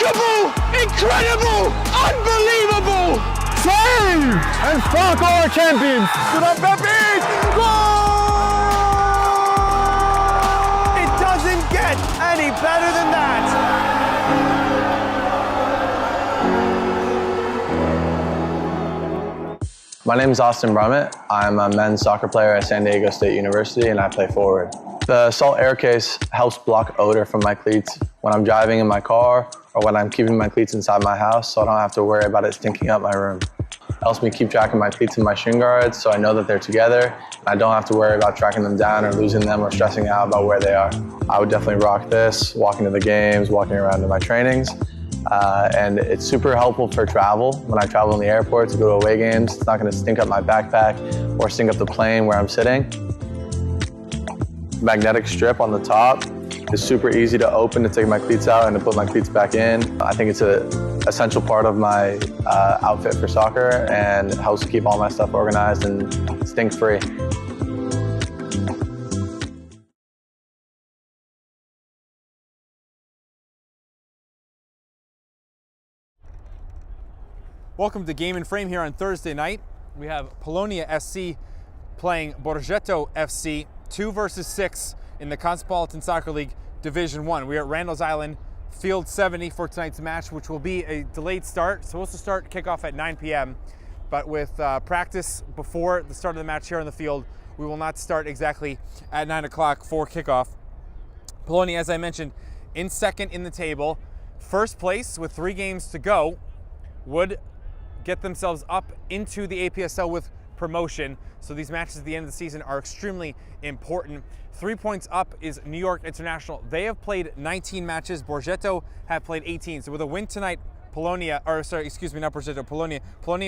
Unbelievable! Incredible! Unbelievable! Save! And Spark are champions! To the Pepe! Goal! It doesn't get any better than that! My name is Austin Brummett. I'm a men's soccer player at San Diego State University and I play forward. The Salt Air Case helps block odor from my cleats when I'm driving in my car or when I'm keeping my cleats inside my house, so I don't have to worry about it stinking up my room. It helps me keep track of my cleats and my shin guards so I know that they're together and I don't have to worry about tracking them down or losing them or stressing out about where they are. I would definitely rock this, walking to the games, walking around to my trainings. And it's super helpful for travel. When I travel in the airport to go to away games, it's not going to stink up my backpack or stink up the plane where I'm sitting. Magnetic strip on the top is super easy to open to take my cleats out and to put my cleats back in. I think it's an essential part of my outfit for soccer and helps keep all my stuff organized and stink-free. Welcome to Game and Frame here on Thursday night. We have Polonia SC playing Borgetto FC, 2 versus 6 in the Cosmopolitan Soccer League Division 1. We are at Randall's Island, Field 70 for tonight's match, which will be a delayed start. Supposed to start kickoff at 9 p.m., but with practice before the start of the match here on the field, we will not start exactly at 9 o'clock for kickoff. Polonia, as I mentioned, in second in the table. First place with 3 games to go would get themselves up into the APSL with promotion. So these matches at the end of the season are extremely important. 3 points up is New York International. They have played 19 matches. Borgetto have played 18. So with a win tonight, Polonia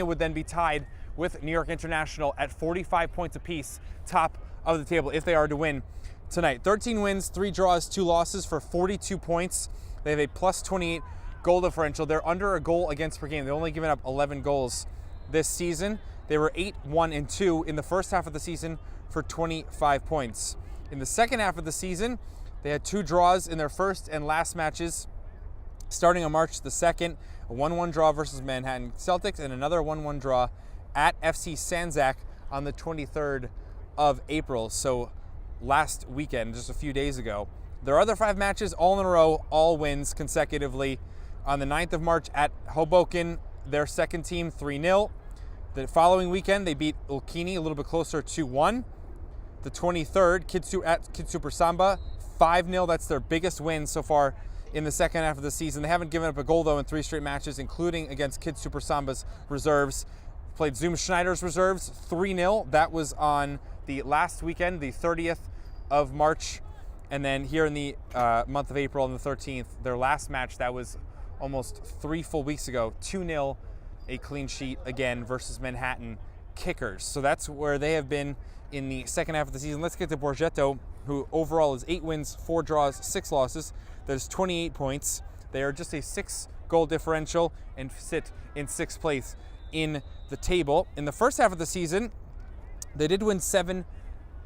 would then be tied with New York International at 45 points apiece, top of the table if they are to win tonight. 13 wins, 3 draws, 2 losses for 42 points. They have a plus 28 goal differential. They're under a goal against per game. They've only given up 11 goals this season. They were 8-1-2 in the first half of the season for 25 points. In the second half of the season, they had 2 draws in their first and last matches. Starting on March the 2nd, a 1-1 draw versus Manhattan Celtics and another 1-1 draw at FC Sanzak on the 23rd of April. So last weekend, just a few days ago. Their other 5 matches, all in a row, all wins consecutively. On the 9th of March at Hoboken, their second team 3-0. The following weekend, they beat Ulkini a little bit closer 2-1. The 23rd, at Kid Super Samba, 5-0. That's their biggest win so far in the second half of the season. They haven't given up a goal, though, in 3 straight matches, including against Kid Super Samba's reserves. Played Zoom Schneider's reserves 3-0. That was on the last weekend, the 30th of March. And then here in the month of April on the 13th, their last match, that was almost 3 full weeks ago, 2-0, a clean sheet again versus Manhattan Kickers. So that's where they have been in the second half of the season. Let's get to Borgetto, who overall is 8 wins, 4 draws, 6 losses. That is 28 points. They are just a 6 goal differential and sit in 6th place in the table. In the first half of the season, they did win 7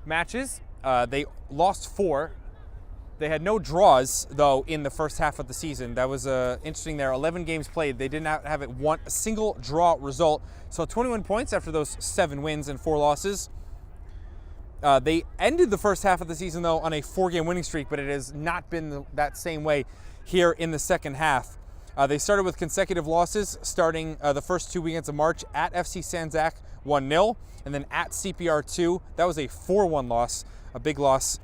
matches. They lost 4. They had no draws, though, in the first half of the season. That was interesting there. 11 games played. They did not have a single draw result. So 21 points after those 7 wins and 4 losses. They ended the first half of the season, though, on a 4-game winning streak, but it has not been that same way here in the second half. They started with consecutive losses, starting the first 2 weekends of March at FC Sanzak, 1-0, and then at CPR2. That was a 4-1 loss, a big loss.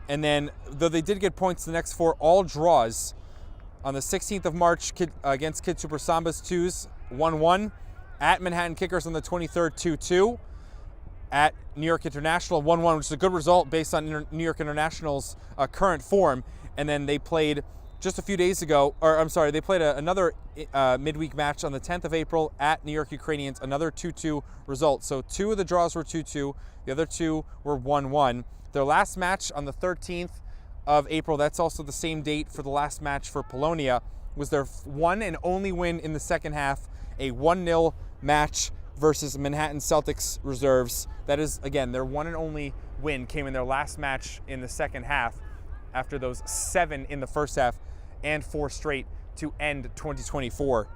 And then, though they did get points the next 4, all draws. On the 16th of March, against Kid Super Samba's 2s, 1-1. At Manhattan Kickers on the 23rd, 2-2. At New York International, 1-1, which is a good result based on New York International's current form. And then they played just a few days ago, they played another midweek match on the 10th of April at New York Ukrainians, another 2-2 result. So 2 of the draws were 2-2, the other 2 were 1-1. Their last match on the 13th of April, that's also the same date for the last match for Polonia, was their one and only win in the second half, a 1-0 match versus Manhattan Celtics reserves. That is, again, their one and only win came in their last match in the second half after those 7 in the first half and 4 straight to end 2024.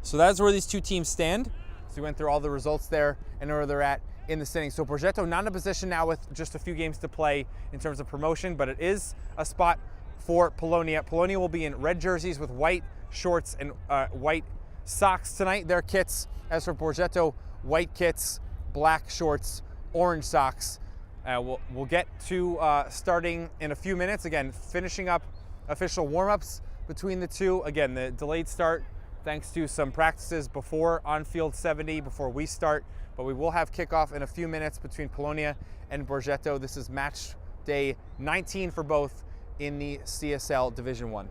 So that's where these two teams stand. So we went through all the results there and where they're at in the standings. So Borgetto not in a position now with just a few games to play in terms of promotion, but it is a spot for Polonia. Polonia will be in red jerseys with white shorts and white socks tonight, their kits. As for Borgetto, white kits, black shorts, orange socks. We'll get to starting in a few minutes. Again, finishing up official warm-ups between the two. Again, the delayed start thanks to some practices before on-field 70, before we start. But we will have kickoff in a few minutes between Polonia and Borgetto. This is match day 19 for both in the CSL Division 1.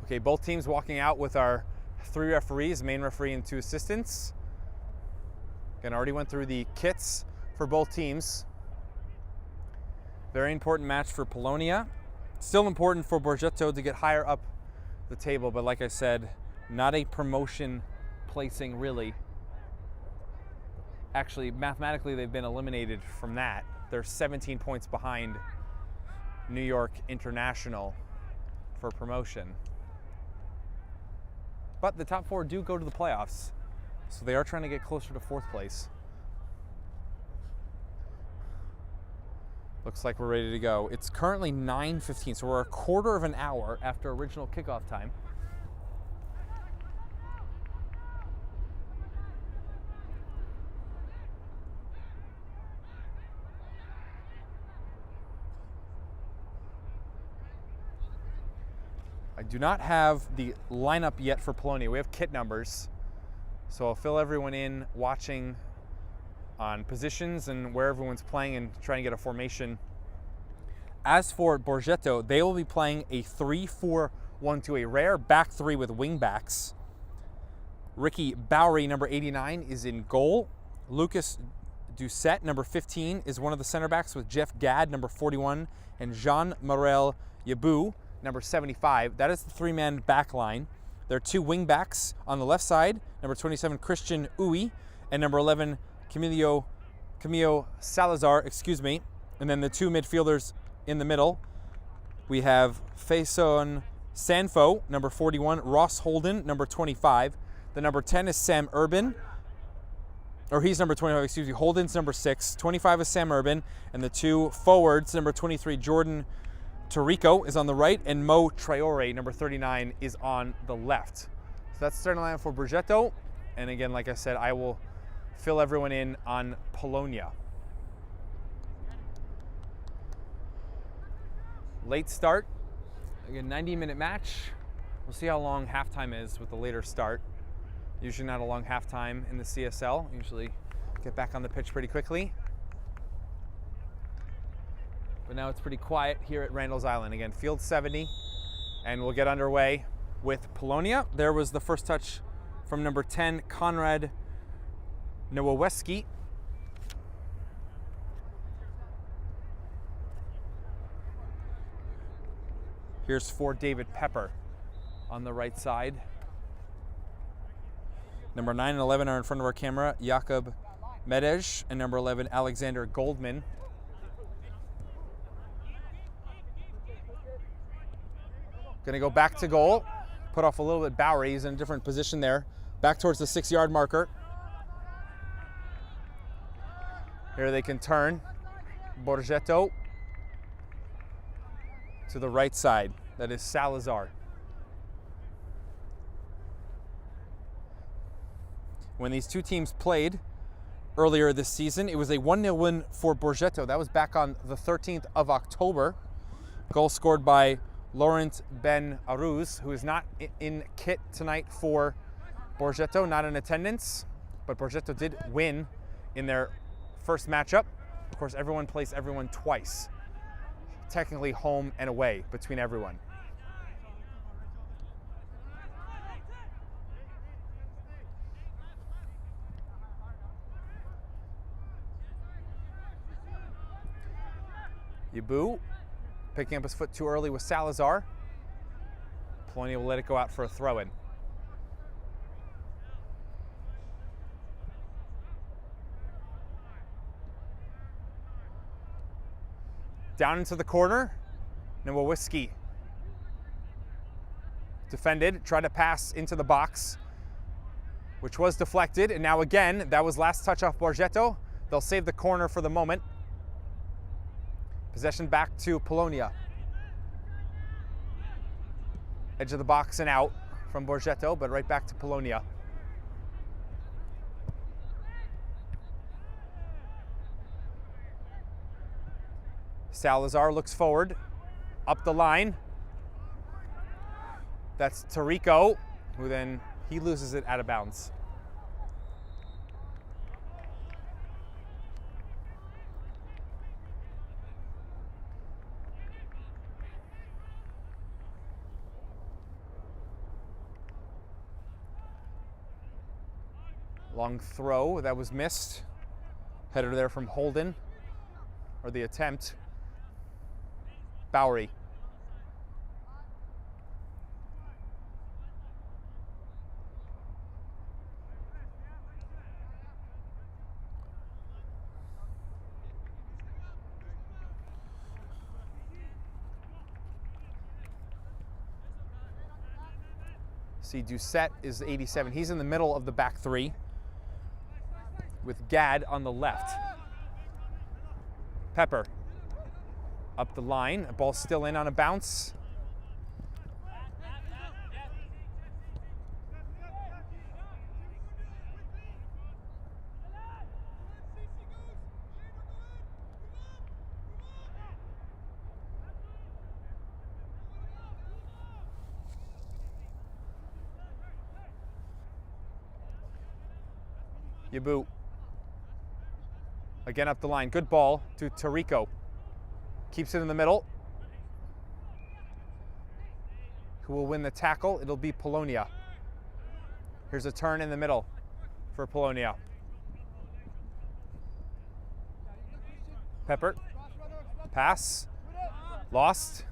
Okay, both teams walking out with our 3 referees, main referee and 2 assistants. Again, already went through the kits for both teams. Very important match for Polonia. Still important for Borgetto to get higher up the table, but like I said, not a promotion placing really. Actually, mathematically, they've been eliminated from that. They're 17 points behind New York International for promotion. But the top 4 do go to the playoffs, so they are trying to get closer to 4th place. Looks like we're ready to go. It's currently 9:15, so we're a quarter of an hour after original kickoff time. I do not have the lineup yet for Polonia. We have kit numbers, so I'll fill everyone in watching on positions and where everyone's playing and trying to get a formation. As for Borgetto, they will be playing a 3-4-1-2, a rare back 3 with wing backs. Ricky Bowery, number 89, is in goal. Lucas Doucette, number 15, is one of the center backs with Jeff Gadd, number 41, and Jean-Morel Yabou, number 75. That is the 3-man back line. There are 2 wing backs on the left side, number 27, Christian Uy, and number 11, Camilo Salazar, and then the 2 midfielders in the middle. We have Faison Sanfo, number 41, Ross Holden, number 25. The number 10 is Sam Urban, or he's number 25, Holden's number 6. 25 is Sam Urban, and the 2 forwards, number 23, Jordan Tarico is on the right, and Mo Traore, number 39, is on the left. So that's the starting line for Borgetto. And again, like I said, I will fill everyone in on Polonia. Late start, again, 90-minute match. We'll see how long halftime is with the later start. Usually not a long halftime in the CSL. Usually get back on the pitch pretty quickly. But now it's pretty quiet here at Randall's Island. Again, field 70, and we'll get underway with Polonia. There was the first touch from number 10, Konrad Nowacki. Here's for David Pepper on the right side. Number 9 and 11 are in front of our camera, Jakub Medej, and number 11, Alexander Goldman. Gonna go back to goal, put off a little bit Bowery. He's in a different position there. Back towards the 6-yard marker. Here they can turn. Borgetto to the right side. That is Salazar. When these 2 teams played earlier this season, it was a 1-0 win for Borgetto. That was back on the 13th of October. Goal scored by Laurent Ben Aruz, who is not in kit tonight for Borgetto, not in attendance, but Borgetto did win in their first matchup. Of course, everyone plays everyone twice, technically home and away between everyone. Yabou picking up his foot too early with Salazar. Polonia will let it go out for a throw-in. Down into the corner, Nowacki defended, tried to pass into the box, which was deflected, and now again, that was last touch off Borgetto. They'll save the corner for the moment. Possession back to Polonia. Edge of the box and out from Borgetto, but right back to Polonia. Salazar looks forward, up the line. That's Tarico, who then he loses it out of bounds. Long throw that was missed. Header there from Holden, or the attempt. Bowery. See, Doucette is 87. He's in the middle of the back three with Gadd on the left. Pepper up the line. The ball's still in on a bounce. Yabu. Again up the line. Good ball to Tarico. Keeps it in the middle. Who will win the tackle? It'll be Polonia. Here's a turn in the middle for Polonia. Pepper. Pass. Lost.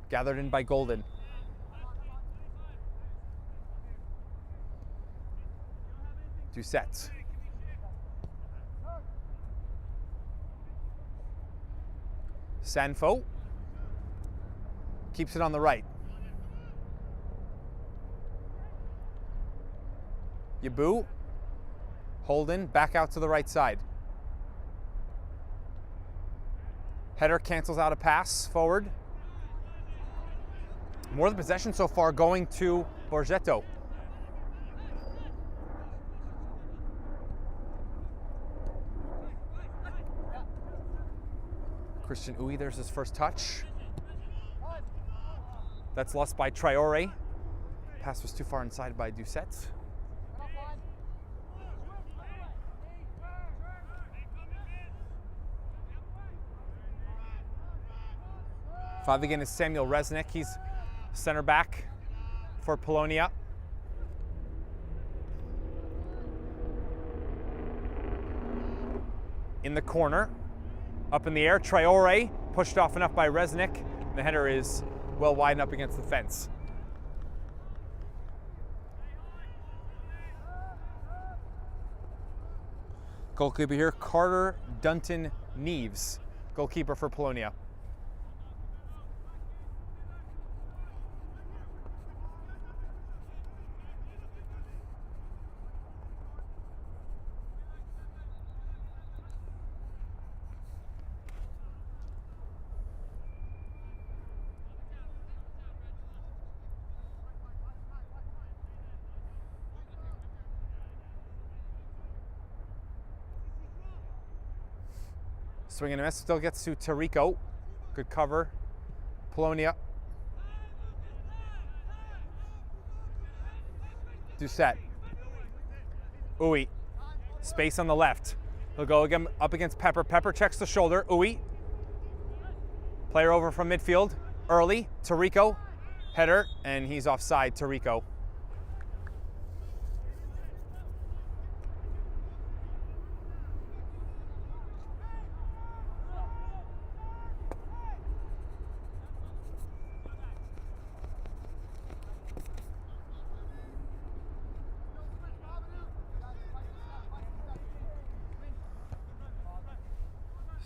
Gathered in by Golden. Doucette. Sanfo keeps it on the right. Yabu. Holden back out to the right side. Header cancels out a pass forward. More of the possession so far going to Borgetto. Christian Uy, there's his first touch. That's lost by Traore. Pass was too far inside by Doucette. Five again is Samuel Resnick. He's center back for Polonia. In the corner. Up in the air, Traore pushed off enough by Resnick. The header is well wide up against the fence. Goalkeeper here, Carter Dunton Neves, goalkeeper for Polonia. Swing and a miss, still gets to Tarico. Good cover, Polonia. Doucette. Uy, space on the left. He'll go again up against Pepper. Pepper checks the shoulder, Uy. Player over from midfield, early, Tarico. Header, and he's offside, Tarico.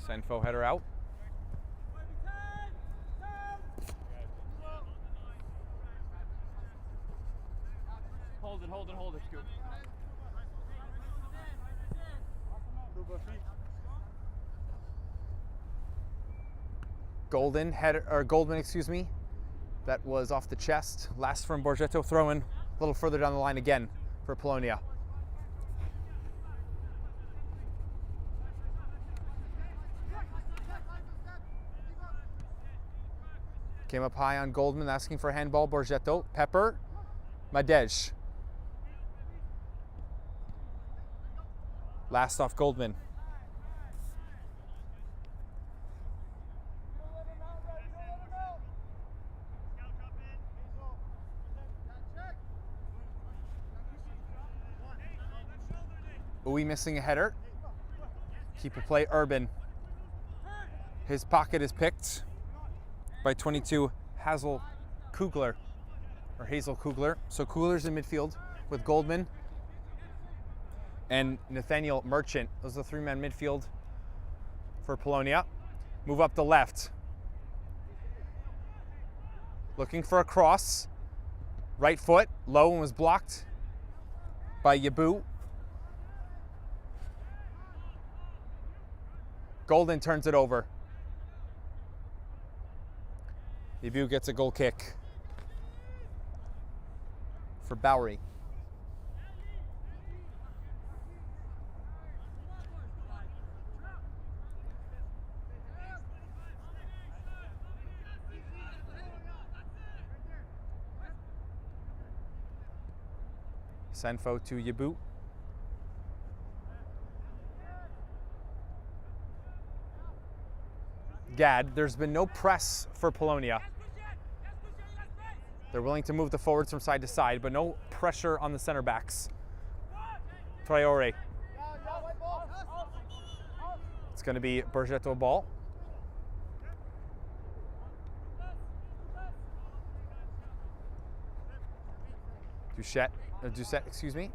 Sanfo header out. Hold it, Scoop. Goldman, excuse me. That was off the chest. Last from Borgetto, throw in a little further down the line again for Polonia. Came up high on Goldman, asking for a handball. Borgetto, Pepper, Madej. Last off Goldman. Uwe missing a header. Keep a play, Urban. His pocket is picked by 22 Hazel Kugler. So Kugler's in midfield with Goldman and Nathaniel Merchant. Those are the three-man midfield for Polonia. Move up the left. Looking for a cross. Right foot, low, and was blocked by Yabu. Golden turns it over. Yabu gets a goal kick for Bowery. Senfo to Yabu. Gad, there's been no press for Polonia. They're willing to move the forwards from side to side, but no pressure on the center backs. Traore. It's going to be Borgetto ball. Doucette, excuse me.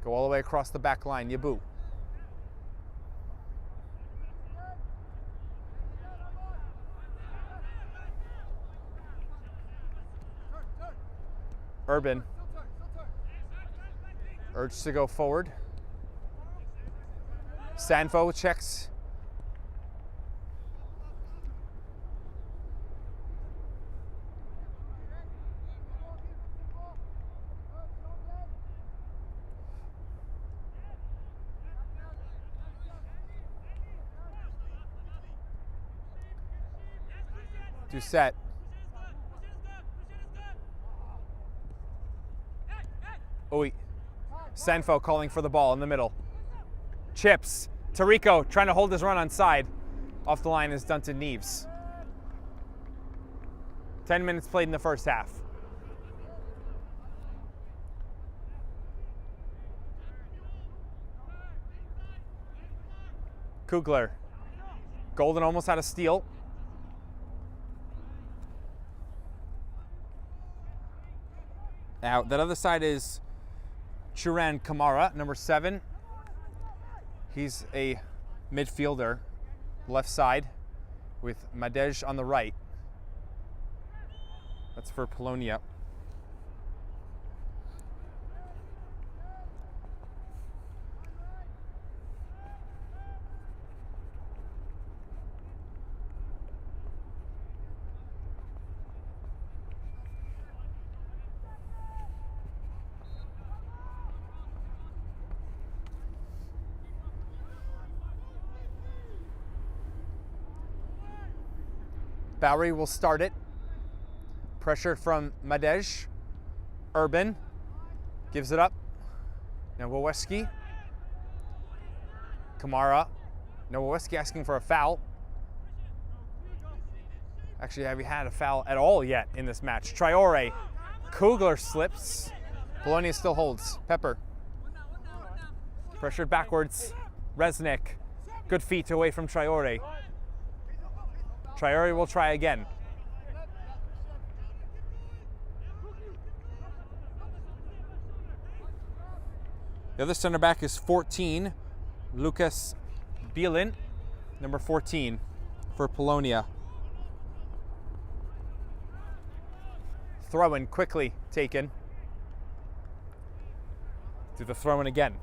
Go all the way across the back line, Yabu. Urban. Urged to go forward. Sanfo checks. Doucette. Oi. Sanfo calling for the ball in the middle. Chips. Tarico trying to hold his run on side. Off the line is Dunton Neves. 10 minutes played in the first half. Kugler. Golden almost had a steal. Now, that other side is Churan Kamara, number 7. He's a midfielder, left side, with Madej on the right. That's for Polonia. Bowery will start it. Pressure from Madej. Urban gives it up. Nowoweski. Kamara. Nowoweski asking for a foul. Actually, have we had a foul at all yet in this match? Traore. Kugler slips. Polonia still holds. Pepper. Pressured backwards. Resnick. Good feet away from Traore. Traore will try again. The other center back is 14, Lucas Bielin, number 14 for Polonia. Throw-in quickly taken. Do the throw-in again.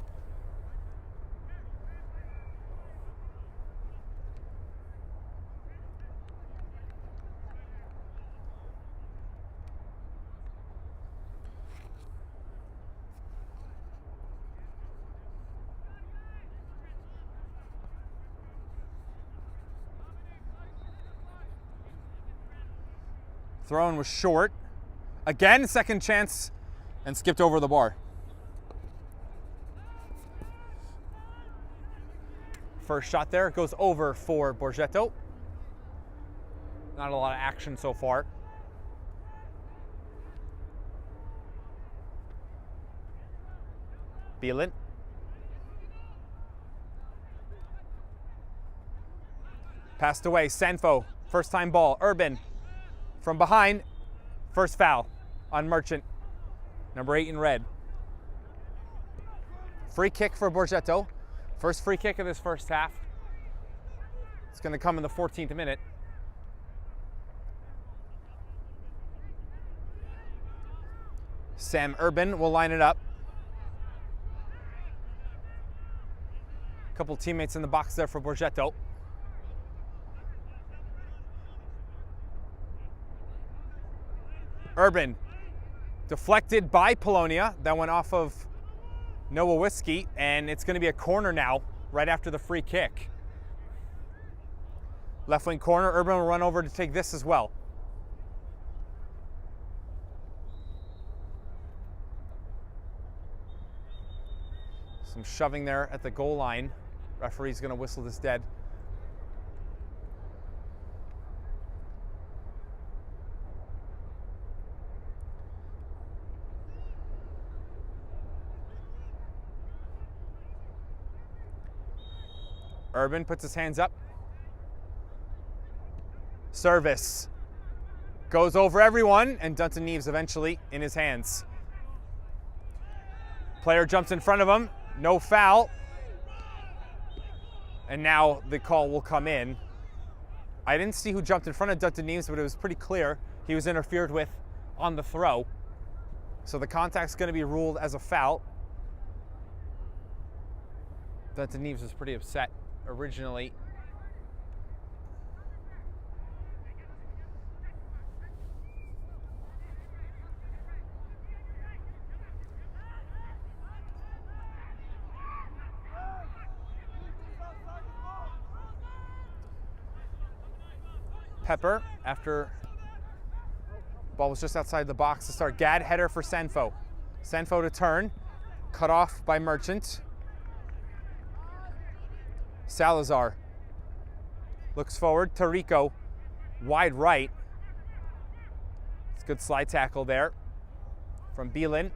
Throw-in was short. Again, second chance, and skipped over the bar. First shot there goes over for Borgetto. Not a lot of action so far. Bielan. Passed away, Sanfo, first time ball. Urban from behind, first foul on Merchant, number 8 in red. Free kick for Borgetto. First free kick of this first half. It's going to come in the 14th minute. Sam Urban will line it up. A couple teammates in the box there for Borgetto. Urban deflected by Polonia. That went off of Nowawiecki, and it's going to be a corner now right after the free kick. Left wing corner, Urban will run over to take this as well. Some shoving there at the goal line. Referee's going to whistle this dead. Urban puts his hands up. Service. Goes over everyone, and Dunton Neves eventually in his hands. Player jumps in front of him. No foul. And now the call will come in. I didn't see who jumped in front of Dunton Neves, but it was pretty clear he was interfered with on the throw. So the contact's going to be ruled as a foul. Dunton Neves was pretty upset originally. Pepper, after the ball was just outside the box to start. Gad header for Sanfo. Sanfo to turn, cut off by Merchant. Salazar looks forward. Tarico, wide right. It's a good slide tackle there from Bielan.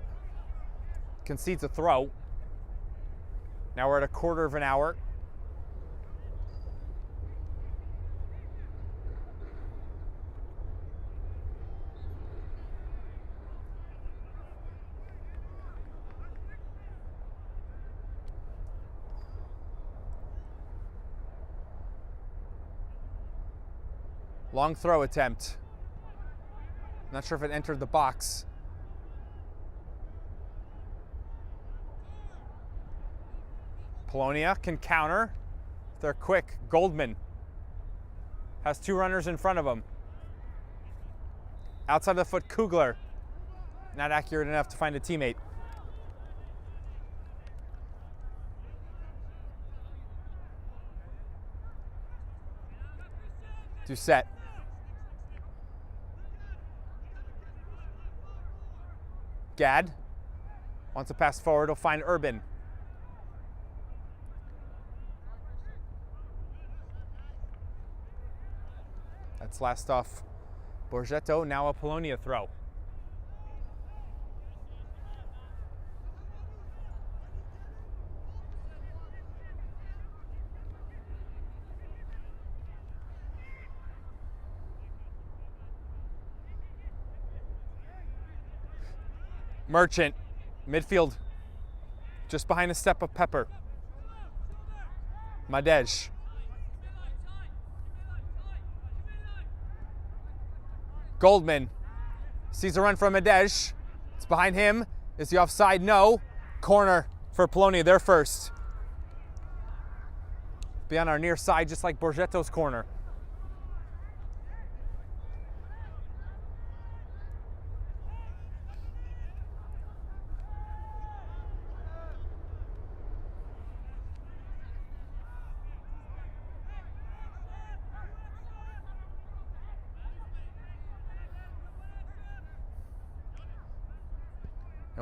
Concedes a throw. Now we're at a quarter of an hour. Long throw attempt. Not sure if it entered the box. Polonia can counter. They're quick. Goldman has two runners in front of him. Outside of the foot, Kugler. Not accurate enough to find a teammate. Doucette. Gad wants to pass forward. He'll find Urban. That's last off Borgetto. Now a Polonia throw. Merchant, midfield, just behind the step of Pepper. Madej. Goldman sees a run from Madej. It's behind him. Is he offside? No. Corner for Polonia, they're first. Be on our near side, just like Borgetto's corner.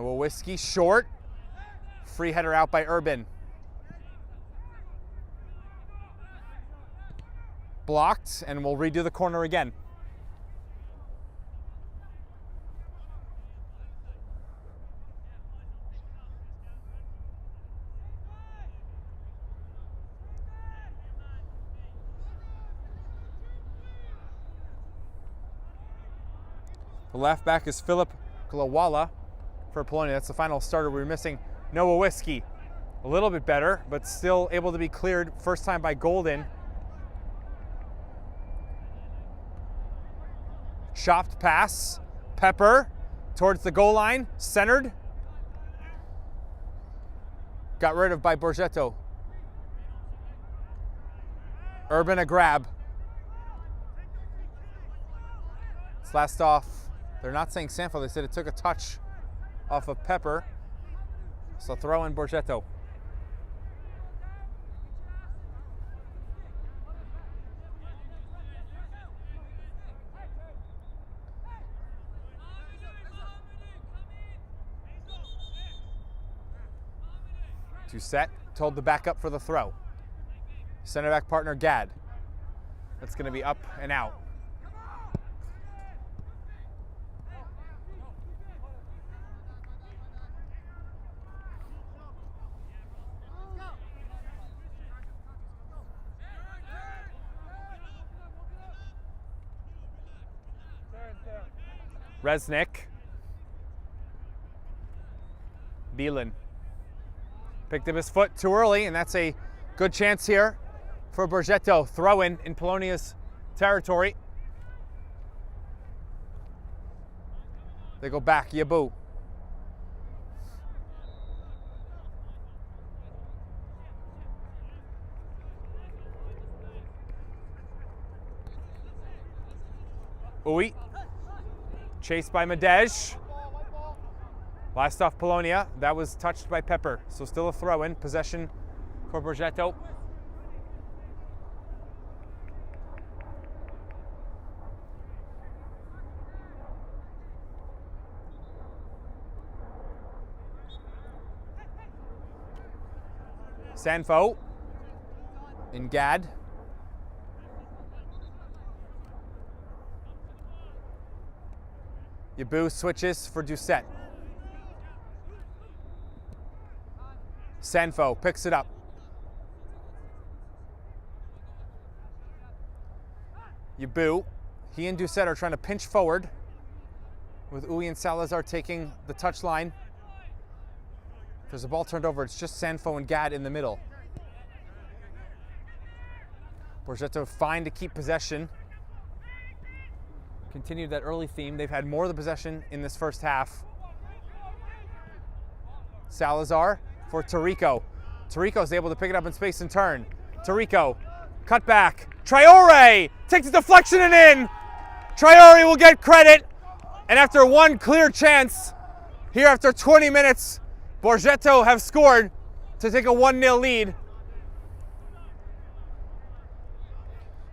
Nowawiecki short. Free header out by Urban. Blocked, and we'll redo the corner again. The left back is Filip Glawala for Polonia. That's the final starter. We were missing Noah Whiskey. A little bit better, but still able to be cleared first time by Golden. Chopped pass. Pepper towards the goal line. Centered. Got rid of by Borgetto. Urban a grab. It's last off. They're not saying Sanfo. They said it took a touch off of Pepper. So throw in Borgetto. Doucette told the backup for the throw. Center back partner Gad. That's going to be up and out. Resnick. Beelan. Picked up his foot too early, and that's a good chance here for Borgetto. Throw in Polonia's territory. They go back. Yabu. Ui. Chased by Madej. Last off Polonia. That was touched by Pepper. So still a throw in. Possession for Borgetto. Sanfo. In Gad. Yabu switches for Doucette. Sanfo picks it up. Yabu. He and Doucette are trying to pinch forward, with Uy and Salazar taking the touch line. If there's a ball turned over, it's just Sanfo and Gad in the middle. Borgetto fine to keep possession. Continued that early theme. They've had more of the possession in this first half. Salazar for Tarico. Tarico's able to pick it up in space and turn. Tarico, cut back. Traore takes a deflection and in. Traore will get credit. And after one clear chance, here after 20 minutes, Borgetto have scored to take a 1-0 lead.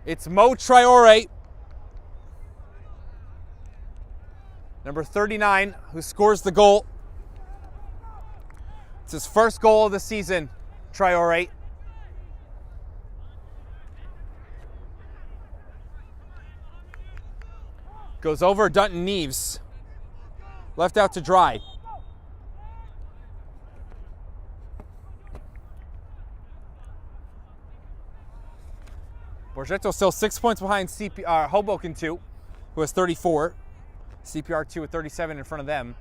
It's Mo Traore, number 39, who scores the goal. It's his first goal of the season, Traore. Goes over Dunton Neves. Left out to dry. Borgetto still 6 points behind Hoboken 2, who has 34. CPR 2 with 37 in front of them.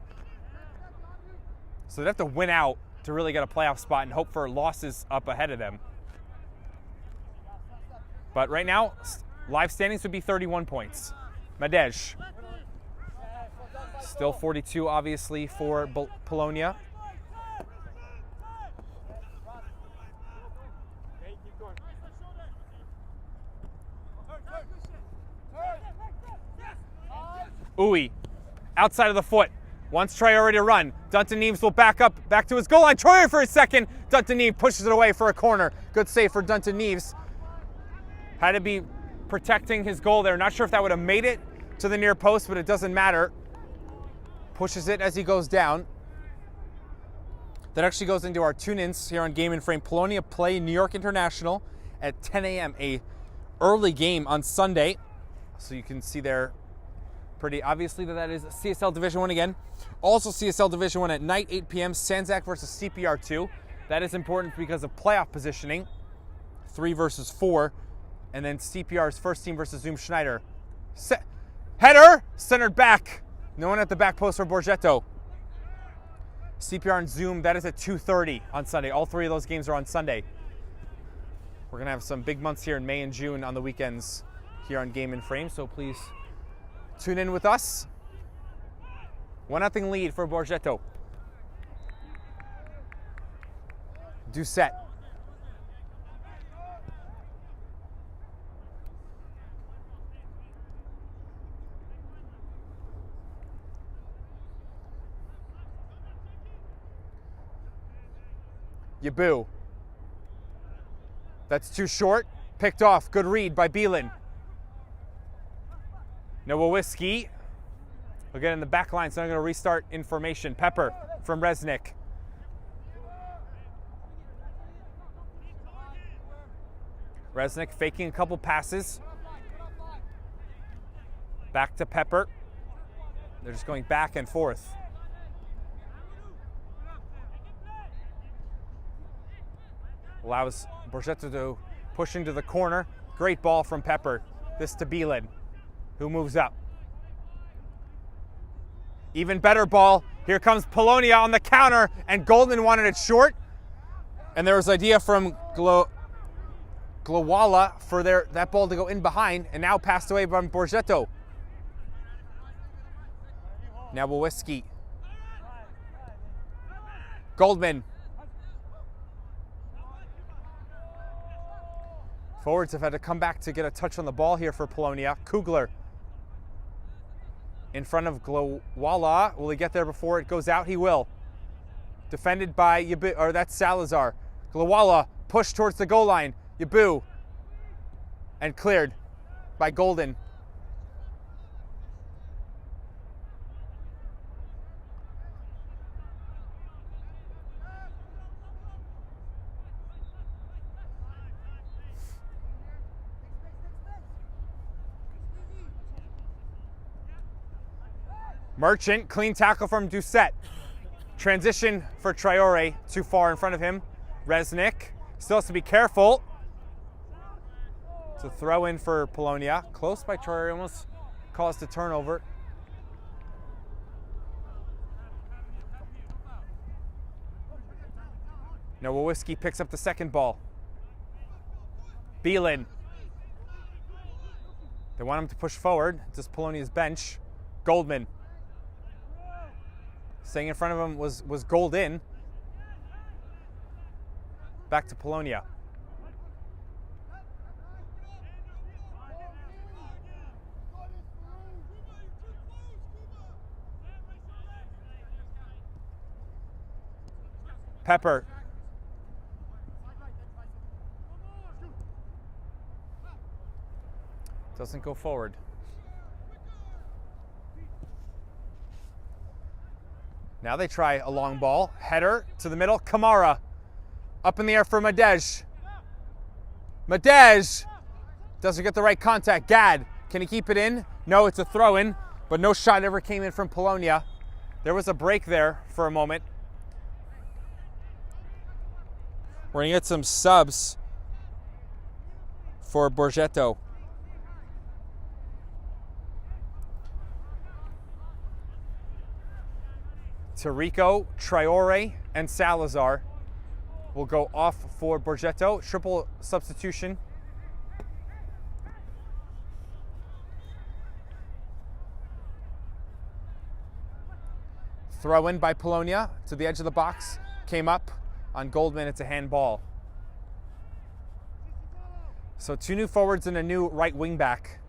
So they'd have to win out to really get a playoff spot and hope for losses up ahead of them. But right now, live standings would be 31 points. Madej. Still 42, obviously, for Polonia. Uy, outside of the foot. Wants Traore to run. Dunton Neves will back up, back to his goal line. Traore for a second. Dunton Neves pushes it away for a corner. Good save for Dunton Neves. Had to be protecting his goal there. Not sure if that would have made it to the near post, but it doesn't matter. Pushes it as he goes down. That actually goes into our tune-ins here on Game and Frame. Polonia play New York International at 10 a.m. A early game on Sunday. So you can see there pretty obviously that is CSL Division 1 again. Also CSL Division 1 at night, 8 p.m. Sanzak versus CPR 2. That is important because of playoff positioning. 3 versus 4. And then CPR's first team versus Zoom Schneider. Header, centered back. No one at the back post for Borgetto. CPR and Zoom, that is at 2:30 on Sunday. All three of those games are on Sunday. We're gonna have some big months here in May and June on the weekends here on Game and Frame, so please tune in with us. 1-0 lead for Borgetto. Doucette. Yabu. That's too short. Picked off. Good read by Beelan. Nowowiski. We'll get in the back line, so I'm going to restart information. Pepper from Resnick. Resnick faking a couple passes. Back to Pepper. They're just going back and forth. Allows Borgetto to push into the corner. Great ball from Pepper. This to Beelan, who moves up. Even better ball. Here comes Polonia on the counter, and Goldman wanted it short. And there was an idea from Glowala for that ball to go in behind, and now passed away by Borgetto. Now Nowowiski. Goldman. Forwards have had to come back to get a touch on the ball here for Polonia. Kugler in front of Glowala. Will he get there before it goes out? He will. Defended by Yabu, or that's Salazar. Glowala pushed towards the goal line. Yabu. And cleared by Golden. Merchant, clean tackle from Doucette. Transition for Traore, too far in front of him. Resnick still has to be careful. It's a throw in for Polonia. Close by Traore, almost caused a turnover. Nowowiski picks up the second ball. Beelan. They want him to push forward. It's Polonia's bench. Goldman. Staying in front of him was Golden. Back to Polonia. Pepper. Doesn't go forward. Now they try a long ball. Header to the middle. Kamara. Up in the air for Madej. Madej doesn't get the right contact. Gad, can he keep it in? No, it's a throw-in, but no shot ever came in from Polonia. There was a break there for a moment. We're going to get some subs for Borgetto. Tirico, Traore, and Salazar will go off for Borgetto. Triple substitution. Throw in by Polonia to the edge of the box. Came up on Goldman. It's a handball. So two new forwards and a new right wing back.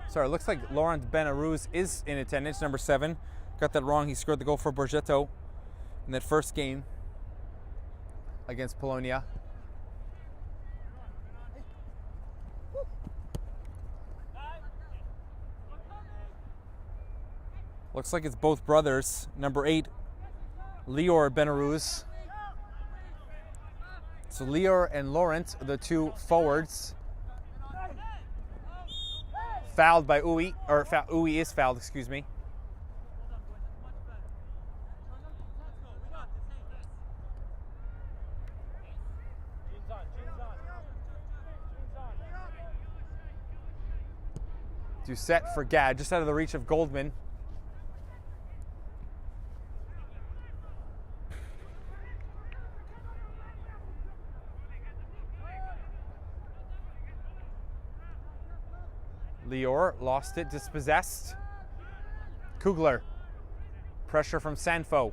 Sorry, it looks like Laurent Benaruz is in attendance, number 7. Got that wrong. He scored the goal for Borgetto in that first game against Polonia. Looks like it's both brothers. Number 8, Lior Benaruz. So Lior and Laurent, the two forwards. Fouled by Uwe, or Uwe is fouled, excuse me. Doucette for Gad, just out of the reach of Goldman. Lior lost it, dispossessed. Kugler, pressure from Sanfo.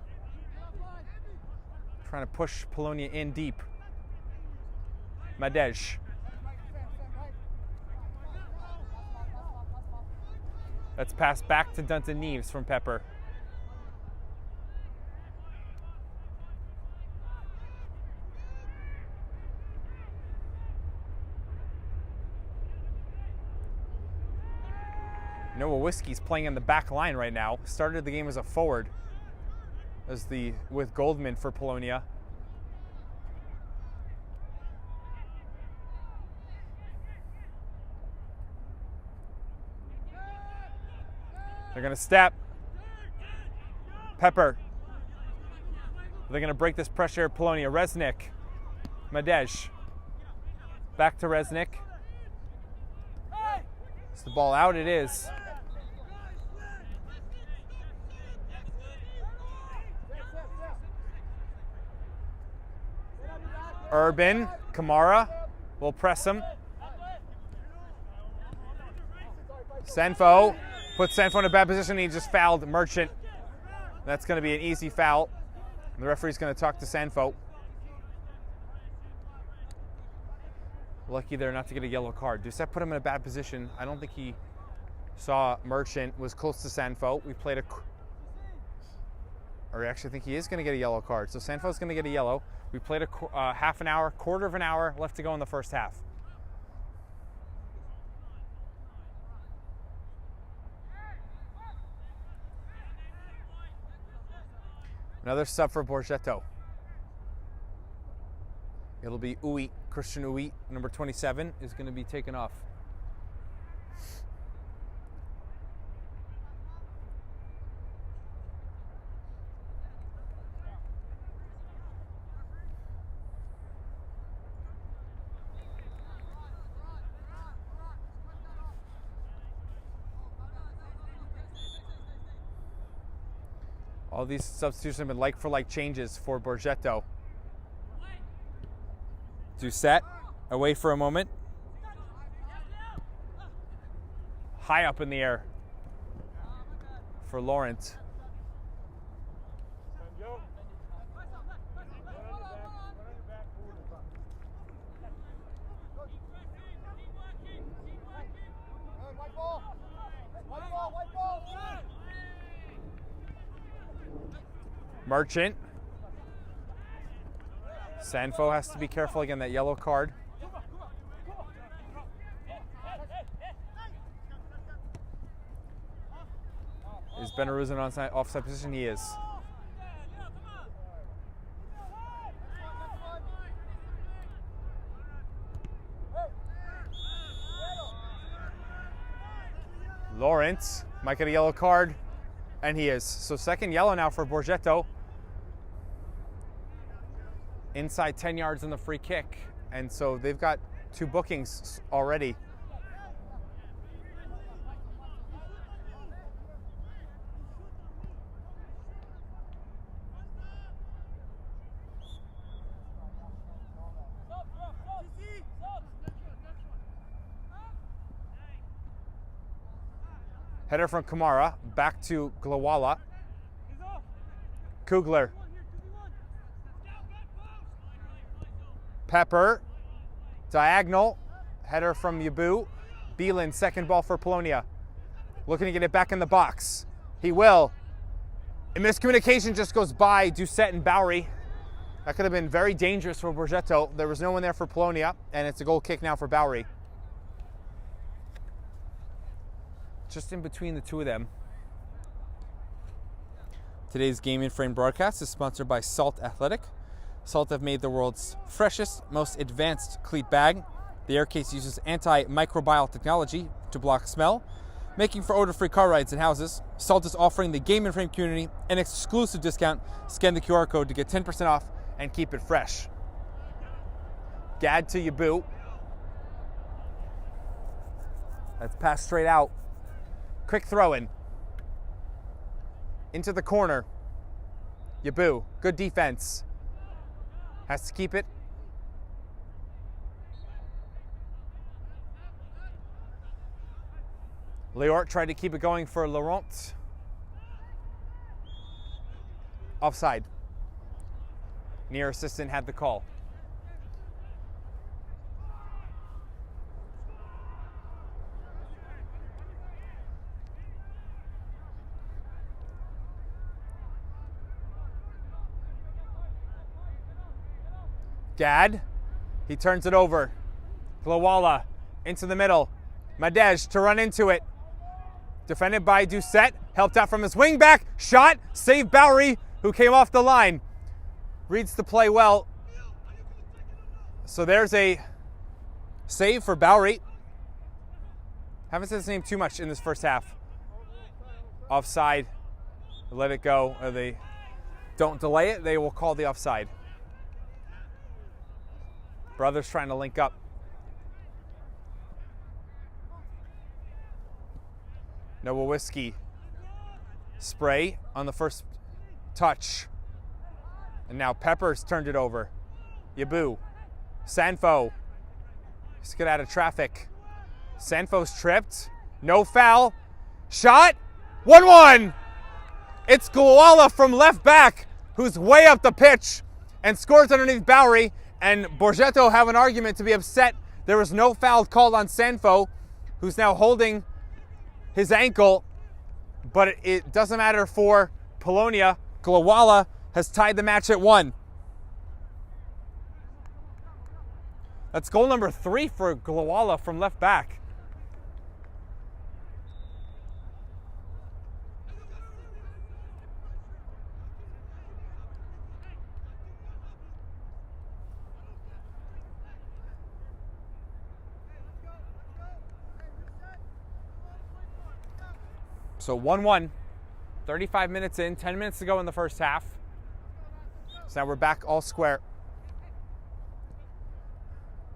Trying to push Polonia in deep. Madej. Let's pass back to Dunton Neves from Pepper. Noah Whiskey's playing in the back line right now. Started the game as a forward with Goldman for Polonia. They're going to step. Pepper. They're going to break this pressure. Polonia. Resnick. Madej. Back to Resnick. Is the ball out? It is. Urban. Kamara will press him. Sanfo. Puts Sanfo in a bad position. He just fouled Merchant. That's going to be an easy foul. The referee's going to talk to Sanfo. Lucky there not to get a yellow card. Doucette put him in a bad position. I don't think he saw Merchant was close to Sanfo. We played or I actually think he is going to get a yellow card. So Sanfo's going to get a yellow. We played a half an hour, quarter of an hour left to go in the first half. Another sub for Borgetto. It'll be Uy, Christian Uy, number 27, is going to be taken off. All these substitutions have been like-for-like changes for Borgetto. Doucette, away for a moment. High up in the air for Laurent. Merchant. Sanfo has to be careful again, that yellow card. Is Benarouz in offside position? He is. Lawrence might get a yellow card, and he is. So second yellow now for Borgetto. Inside 10 yards in the free kick. And so they've got 2 bookings already. Header from Kamara, back to Glawala. Kugler. Pepper, diagonal, header from Yabu. Beelan, second ball for Polonia. Looking to get it back in the box. He will. A miscommunication just goes by Doucette and Bowery. That could have been very dangerous for Borgetto. There was no one there for Polonia, and it's a goal kick now for Bowery. Just in between the two of them. Today's Game in Frame broadcast is sponsored by Salt Athletic. Salt have made the world's freshest, most advanced cleat bag. The aircase uses antimicrobial technology to block smell, making for odor-free car rides and houses. Salt is offering the Game in Frame community an exclusive discount. Scan the QR code to get 10% off and keep it fresh. Gad to Yabu. That's passed straight out. Quick throw in. Into the corner. Yabu, good defense. Has to keep it. Liort tried to keep it going for Laurent. Offside. Near assistant had the call. Gad, he turns it over. Glawala into the middle. Madej to run into it. Defended by Doucette, helped out from his wing back. Shot, saved Bowery, who came off the line. Reads the play well. So there's a save for Bowery. Haven't said his name too much in this first half. Offside. Let it go. Or they don't delay it, they will call the offside. Brothers trying to link up. Nowowiecki. Spray on the first touch. And now Pepper's turned it over. Yabu. Sanfo. He's get out of traffic. Sanfo's tripped. No foul. Shot. 1-1. It's Glawala from left back, who's way up the pitch and scores underneath Bowery. And Borgetto have an argument to be upset. There was no foul called on Sanfo, who's now holding his ankle. But it doesn't matter for Polonia. Glawala has tied the match at 1. That's goal number 3 for Glawala from left back. So 1-1, 35 minutes in, 10 minutes to go in the first half. So now we're back all square.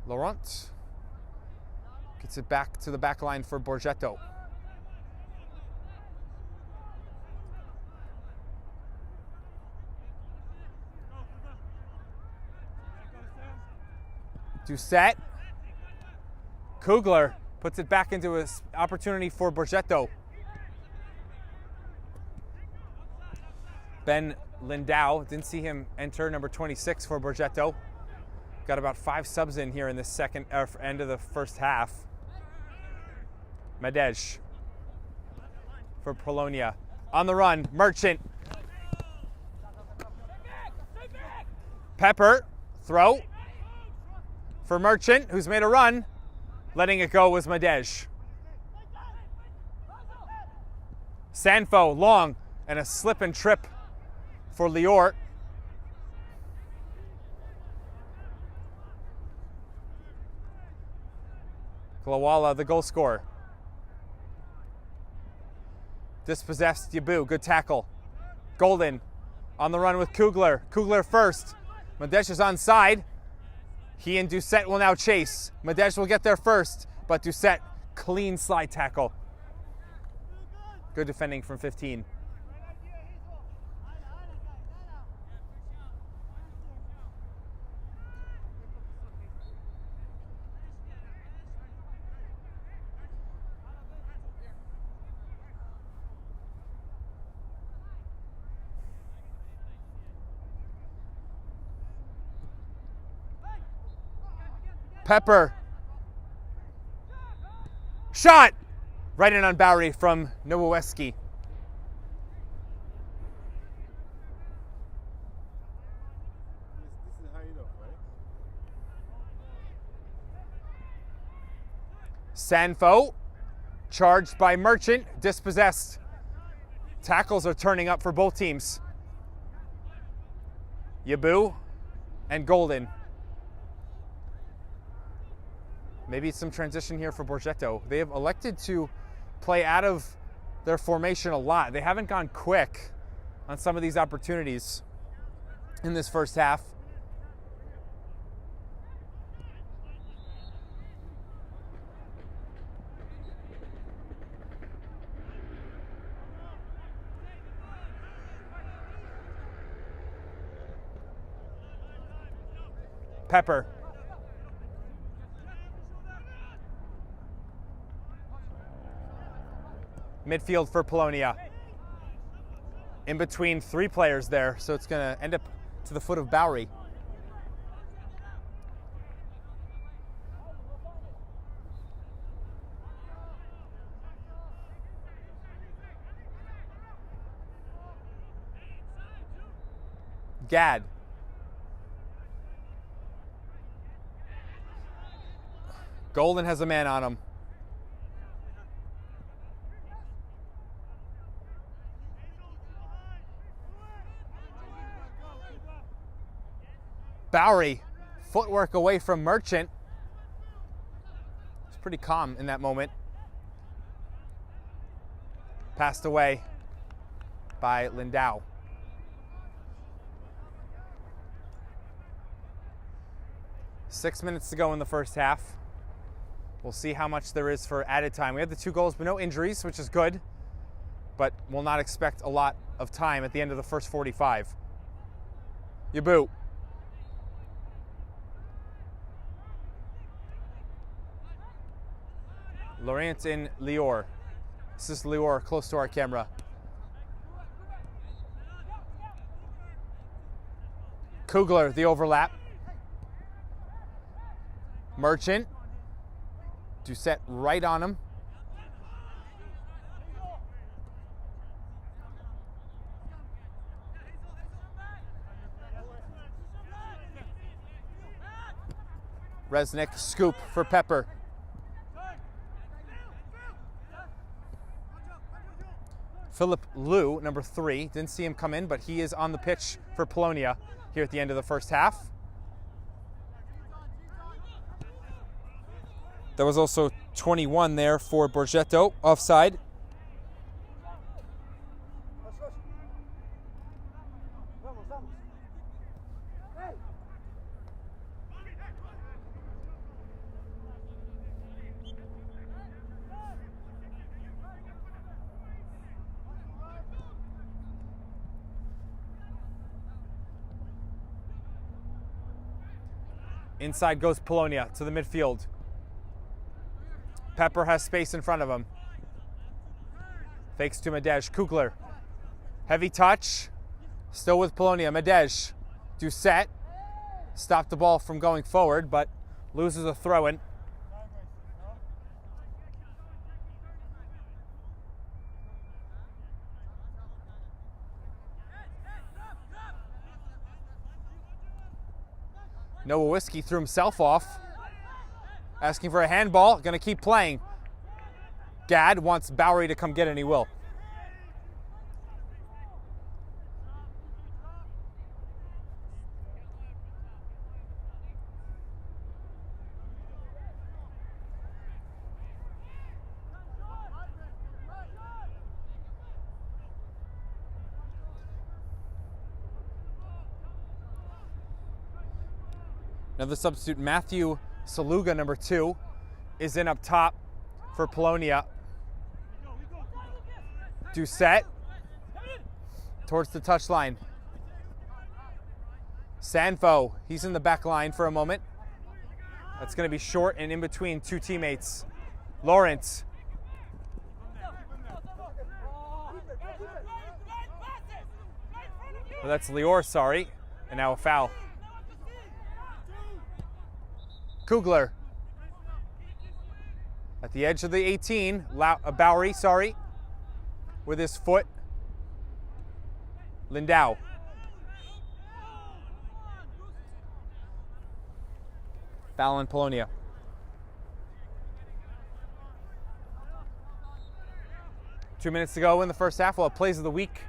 Laurent gets it back to the back line for Borgetto. Doucette. Kugler puts it back into his opportunity for Borgetto. Ben Lindau, didn't see him enter, number 26 for Borgetto. Got about 5 subs in here in the end of the first half. Madej for Polonia. On the run, Merchant. Pepper, throw for Merchant, who's made a run. Letting it go was Madej. Sanfo, long, and a slip and trip for Liort. Glawala, the goal scorer. Dispossessed Yabu, good tackle. Golden on the run with Kugler. Kugler first. Madej is onside. He and Doucette will now chase. Madej will get there first, but Doucette, clean slide tackle. Good defending from 15. Pepper. Shot! Right in on Bowery from Nowowiecki. Sanfo, charged by Merchant, dispossessed. Tackles are turning up for both teams. Yabu and Golden. Maybe some transition here for Borgetto. They have elected to play out of their formation a lot. They haven't gone quick on some of these opportunities in this first half. Pepper. Midfield for Polonia. In between 3 players there, so it's going to end up to the foot of Bowery. Gad. Golden has a man on him. Bowery, footwork away from Merchant. It's pretty calm in that moment. Passed away by Lindau. Six minutes to go in the first half. We'll see how much there is for added time. We had the 2 goals, but no injuries, which is good. But we'll not expect a lot of time at the end of the first 45. Yabu. Laurent in Lior. This is Lior close to our camera. Kugler, the overlap. Merchant. Doucette right on him. Resnick, scoop for Pepper. Philip Liu, number 3. Didn't see him come in, but he is on the pitch for Polonia here at the end of the first half. There was also 21 there for Borgetto, offside. Inside goes Polonia to the midfield. Pepper has space in front of him. Fakes to Madej. Kugler. Heavy touch. Still with Polonia. Madej. Doucette. Stopped the ball from going forward, but loses a throw-in. Nowawiski threw himself off. Asking for a handball. Going to keep playing. Gad wants Bowery to come get it, and he will. Another substitute, Matthew Saluga, number 2, is in up top for Polonia. Doucette towards the touchline. Sanfo, he's in the back line for a moment. That's going to be short and in between 2 teammates. Lawrence. Well, that's Lior, sorry. And now a foul. Kugler. At the edge of the 18, Bowery, sorry. With his foot. Lindau. Foul in Polonia. Two minutes to go in the first half. We'll have plays of the week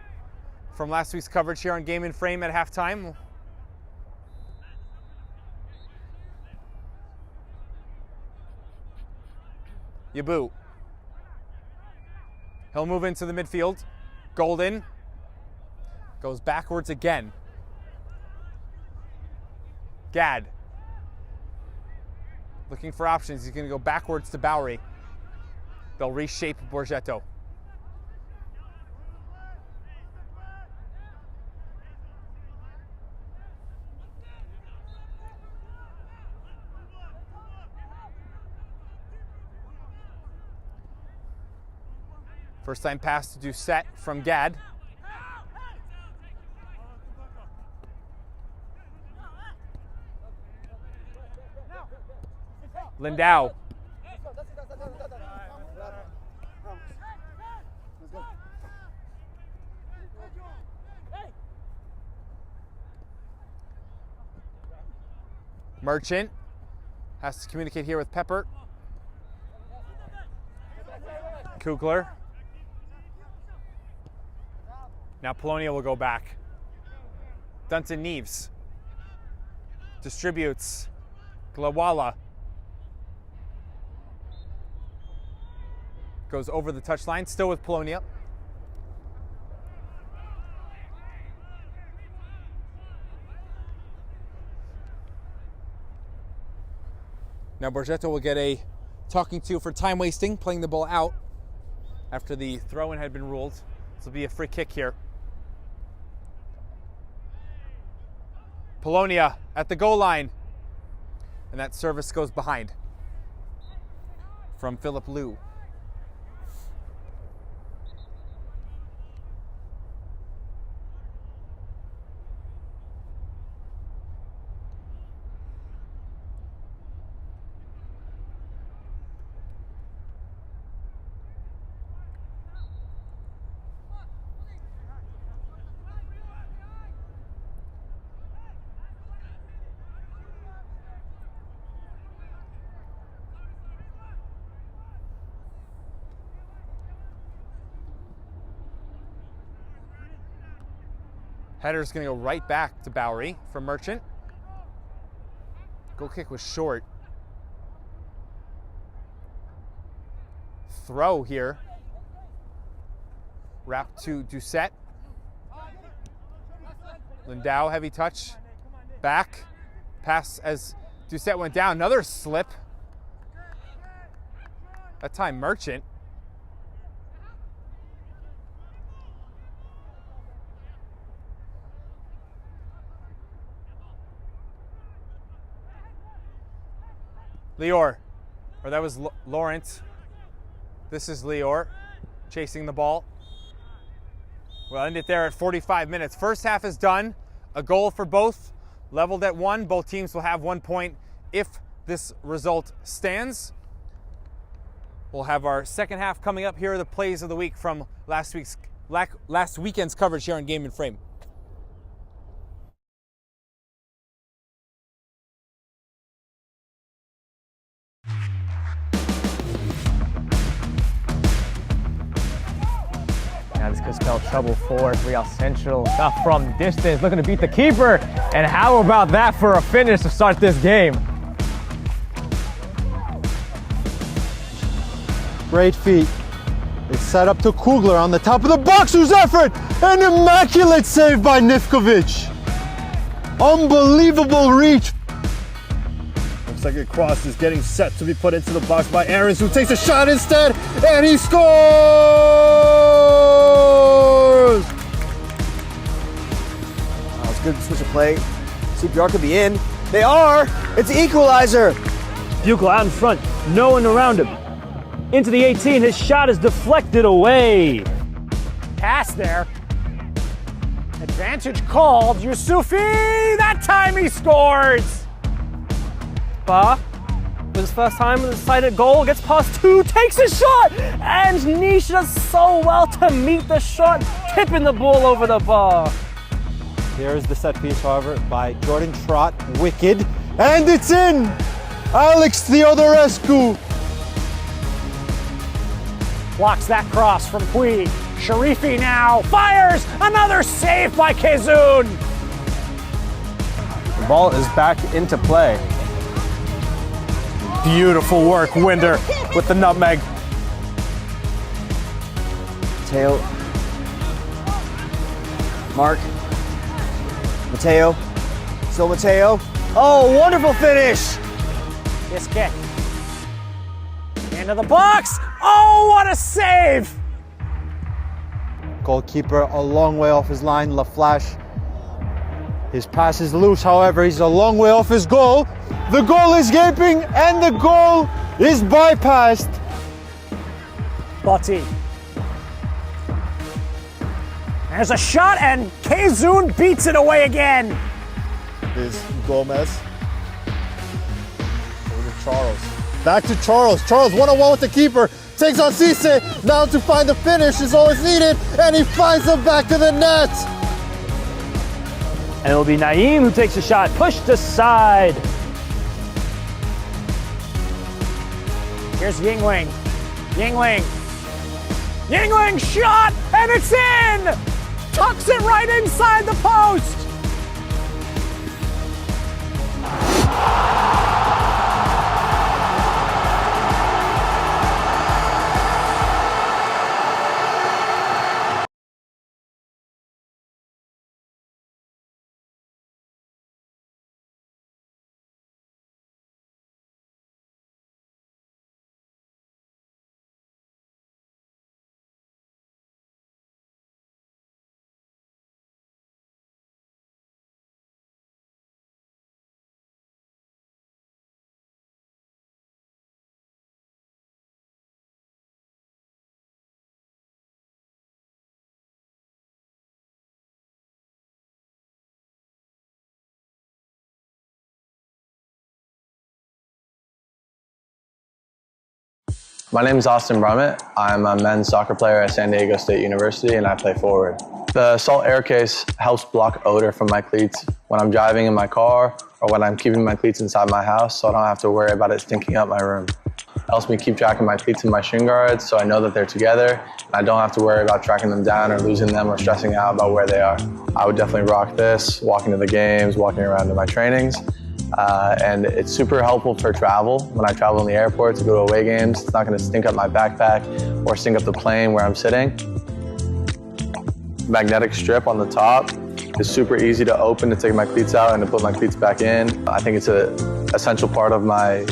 from last week's coverage here on Game in Frame at halftime. Yabu. He'll move into the midfield. Golden goes backwards again. Gad. Looking for options. He's going to go backwards to Bowery. They'll reshape Borgetto. First time pass to Doucette from Gad. Lindau. Merchant has to communicate here with Pepper. Kugler. Now Polonia will go back. Dunton Neves distributes. Glawala goes over the touchline, still with Polonia. Now Borgetto will get a talking to for time wasting, playing the ball out after the throw-in had been ruled. This will be a free kick here. Polonia at the goal line. And that service goes behind from Philip Liu. Header's gonna go right back to Bowery from Merchant. Goal kick was short. Throw here. Wrap to Doucette. Lindau, heavy touch. Back. Pass as Doucette went down. Another slip. That time Merchant. Lior, or that was Lawrence. This is Lior chasing the ball. We'll end it there at 45 minutes. First half is done. A goal for both, leveled at 1. Both teams will have 1 point if this result stands. We'll have our second half coming up. Here are the plays of the week from last weekend's coverage here on Game and Frame. Now this could spell trouble for Real Central. Stuff from distance, looking to beat the keeper. And how about that for a finish to start this game? Great feet. It's set up to Kugler on the top of the box, whose effort! An immaculate save by Nivkovic. Unbelievable reach. Looks like a cross is getting set to be put into the box by Aarons, who takes a shot instead, and he scores! Oh, it's good switch of play. CPR could be in. They are! It's the equalizer! Buchel out in front, no one around him. Into the 18, his shot is deflected away. Pass there. Advantage called. Yusufi, that time he scores! Ba, with his first time with a sighted goal, gets past 2, takes a shot, and Nish does so well to meet the shot, tipping the ball over the bar. Here is the set piece, however, by Jordan Trott. Wicked. And it's in! Alex Theodorescu. Blocks that cross from Puig. Sharifi now fires! Another save by Kazun! The ball is back into play. Beautiful work, Winder with the nutmeg. Mateo. Mark. Mateo. Still Mateo. Oh, wonderful finish! This kick. Into the box! Oh, what a save! Goalkeeper a long way off his line, LaFlash. His pass is loose, however, he's a long way off his goal. The goal is gaping and the goal is bypassed. Botti. There's a shot, and Kazun beats it away again. Is Gomez. Over to Charles. Back to Charles. Charles one-on-one with the keeper. Takes on Cisse. Now to find the finish is always needed. And he finds the back of the net. And it'll be Naeem who takes a shot, pushed aside. Here's Yingling. Yingling. Yingling shot, and it's in! Tucks it right inside the post. My name is Austin Brummett. I'm a men's soccer player at San Diego State University and I play forward. The salt air case helps block odor from my cleats when I'm driving in my car or when I'm keeping my cleats inside my house so I don't have to worry about it stinking up my room. It helps me keep track of my cleats and my shin guards so I know that they're together and I don't have to worry about tracking them down or losing them or stressing out about where they are. I would definitely rock this, walking to the games, walking around to my trainings. And it's super helpful for travel. When I travel in the airport to go to away games, it's not going to stink up my backpack or stink up the plane where I'm sitting. Magnetic strip on the top is super easy to open to take my cleats out and to put my cleats back in. I think it's an essential part of my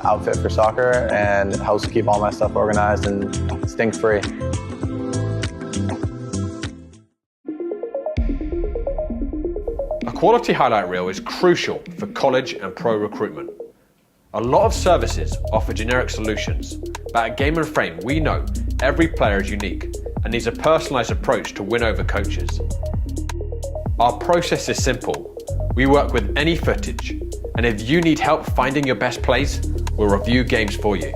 outfit for soccer and helps keep all my stuff organized and stink-free. A quality highlight reel is crucial for college and pro recruitment. A lot of services offer generic solutions, but at Game & Frame we know every player is unique and needs a personalised approach to win over coaches. Our process is simple. We work with any footage, and if you need help finding your best plays, we'll review games for you.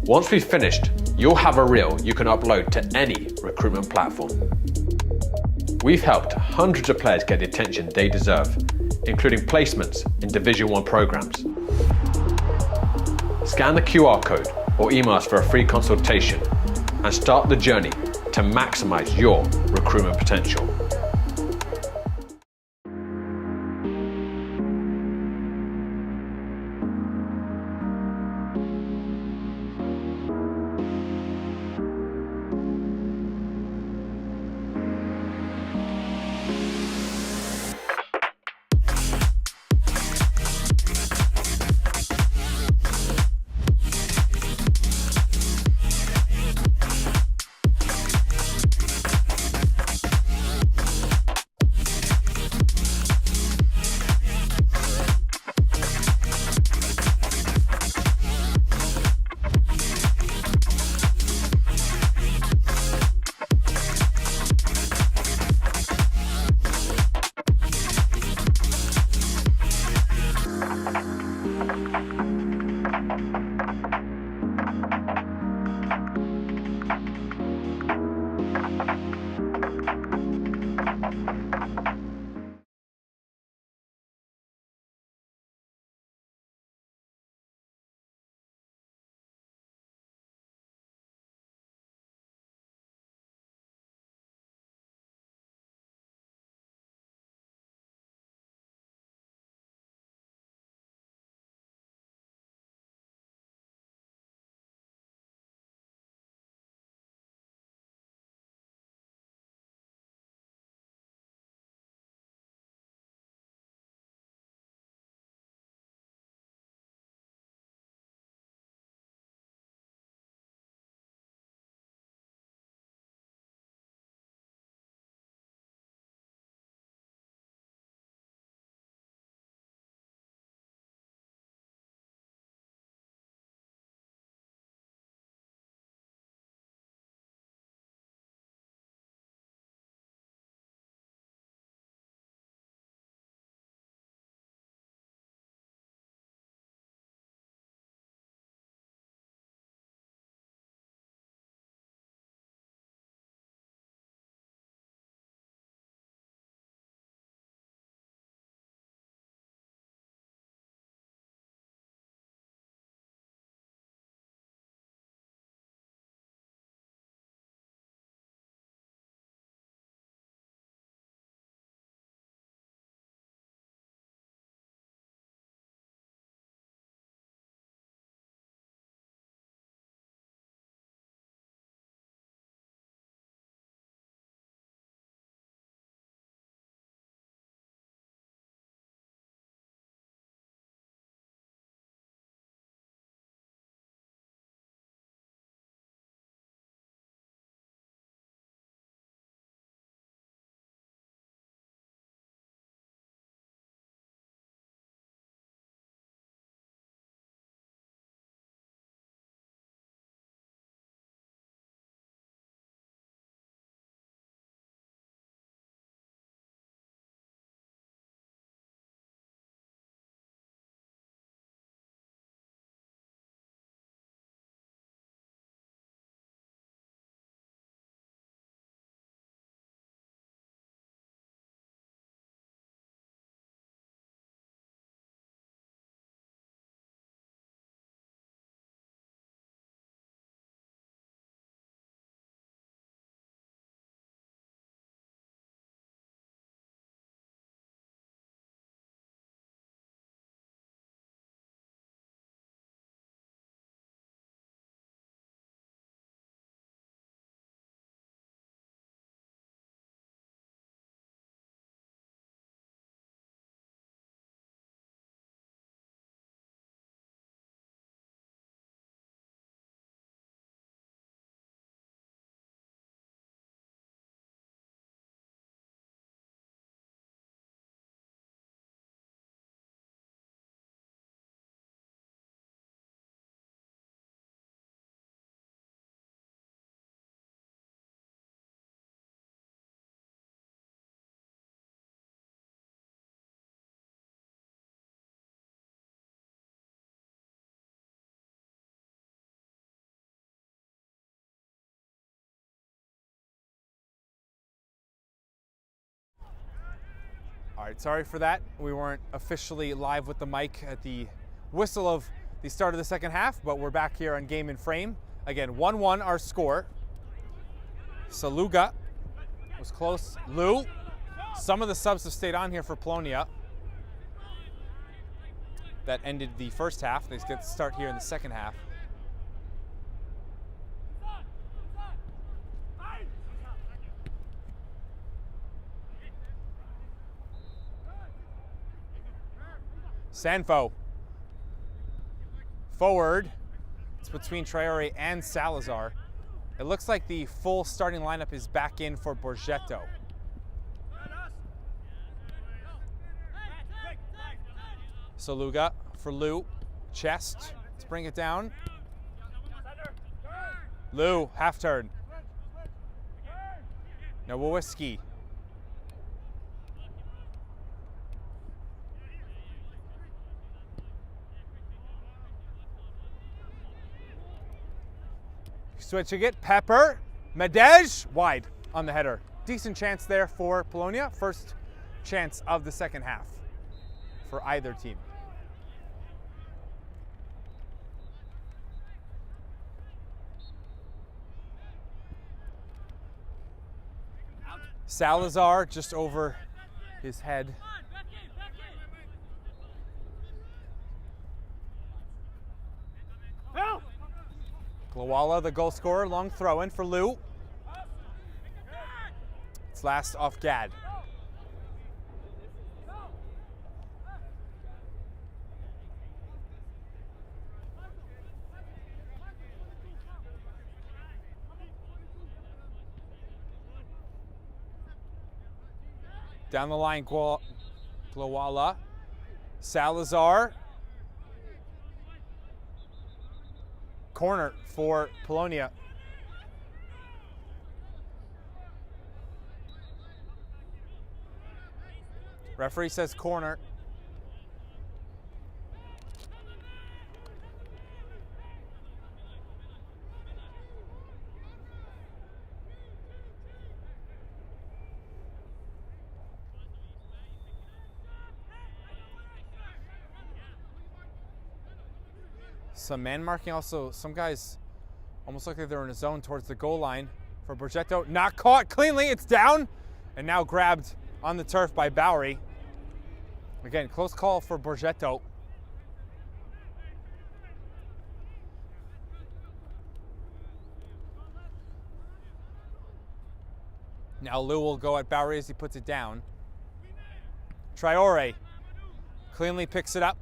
Once we've finished, you'll have a reel you can upload to any recruitment platform. We've helped hundreds of players get the attention they deserve, including placements in Division I programs. Scan the QR code or email us for a free consultation and start the journey to maximize your recruitment potential. All right, sorry for that. We weren't officially live with the mic at the whistle of the start of the second half, but we're back here on Game and Frame. Again, 1-1 our score. Saluga was close. Lou. Some of the subs have stayed on here for Polonia. That ended the first half. They get to start here in the second half. Sanfo. Forward. It's between Traore and Salazar. It looks like the full starting lineup is back in for Borgetto. Saluga for Lou. Chest. Let's bring it down. Lou, half turn. Nowowiski. Switching it, Pepper, Madej, wide on the header. Decent chance there for Polonia. First chance of the second half for either team. Salazar just over his head. Glawala, the goal scorer, long throw in for Lou. It's last off Gad. Down the line, Glawala. Salazar. Corner for Polonia. Referee says corner. Some man marking also. Some guys almost look like they're in a zone towards the goal line for Borgetto. Not caught cleanly. It's down and now grabbed on the turf by Bowery. Again, close call for Borgetto. Now Lou will go at Bowery as he puts it down. Traore cleanly picks it up.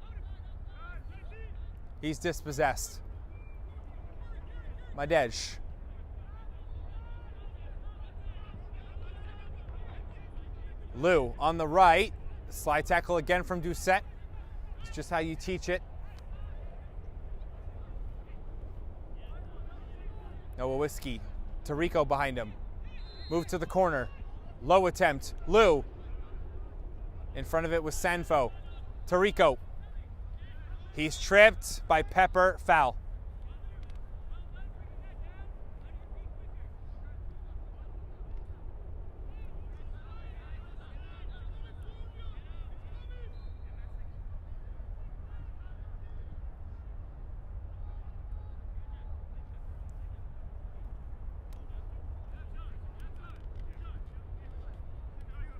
He's dispossessed. Madej. Lou on the right. Slide tackle again from Doucette. It's just how you teach it. Nowowiski. Tarico behind him. Move to the corner. Low attempt. Lou. In front of it was Sanfo. Tarico. He's tripped by Pepper, foul.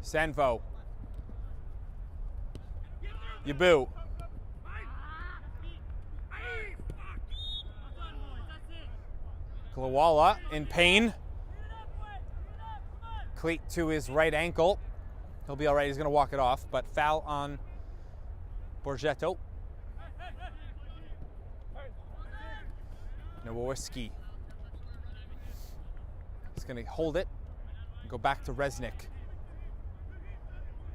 Sanfo. Yabu. Glawala in pain. Cleat to his right ankle. He'll be all right. He's going to walk it off, but foul on Borgetto. Nowowiski. He's going to hold it and go back to Resnick.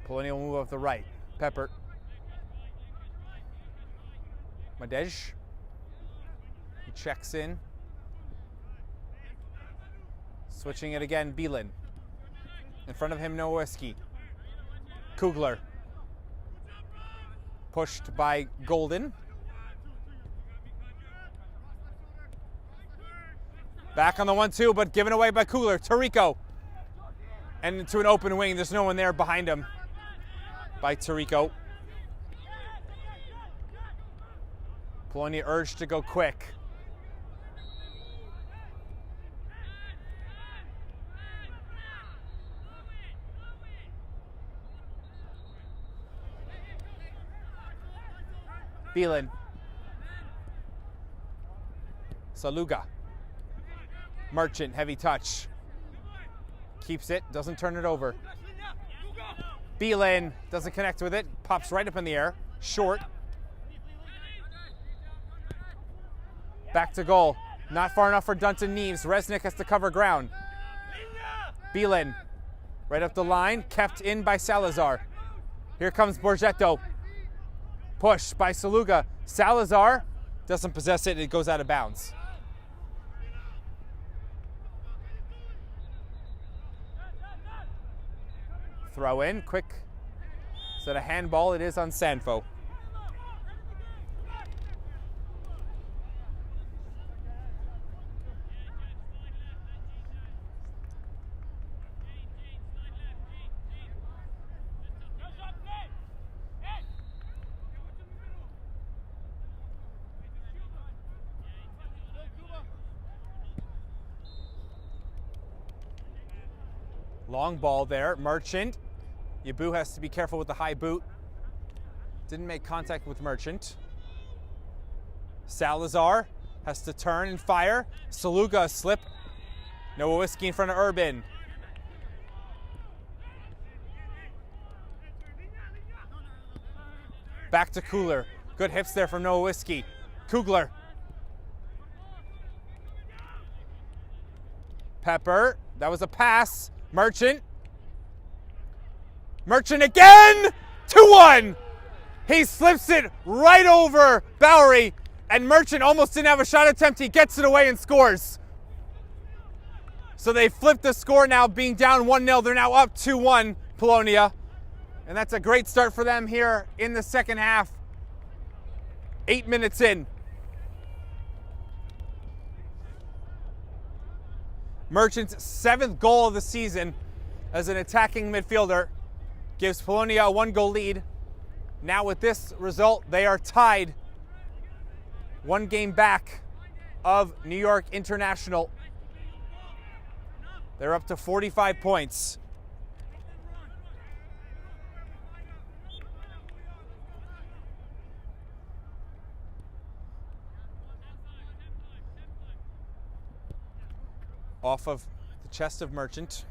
Polonia will move off the right. Pepper. Madej. He checks in. Switching it again, Bielin. In front of him, Nowowiski. Kugler. Pushed by Golden. Back on the 1-2, but given away by Kugler. Tarico. And into an open wing. There's no one there behind him. by Tarico. Polonia urged to go quick. Bielin. Saluga. Merchant, heavy touch. Keeps it, doesn't turn it over. Bielin doesn't connect with it, pops right up in the air. Short. Back to goal. Not far enough for Dunton Neves. Resnick has to cover ground. Bielin, right up the line, kept in by Salazar. Here comes Borgetto. Push by Saluga. Salazar doesn't possess it, it goes out of bounds. Throw in, quick. Is that a handball? It is on Sanfo. Long ball there, Merchant. Yabu has to be careful with the high boot. Didn't make contact with Merchant. Salazar has to turn and fire. Saluga slip. Nowowiecki in front of Urban. Back to Kugler. Good hips there from Nowowiecki. Kugler. Pepper. That was a pass. Merchant. Merchant again! 2-1! He slips it right over Bowery, and Merchant almost didn't have a shot attempt. He gets it away and scores. So they flipped the score now, being down 1-0. They're now up 2-1, Polonia. And that's a great start for them here in the second half. 8 minutes in. Merchant's 7th goal of the season as an attacking midfielder gives Polonia a 1-goal lead. Now with this result, they are tied 1 game back of New York International. They're up to 45 points. Off of the chest of Merchant.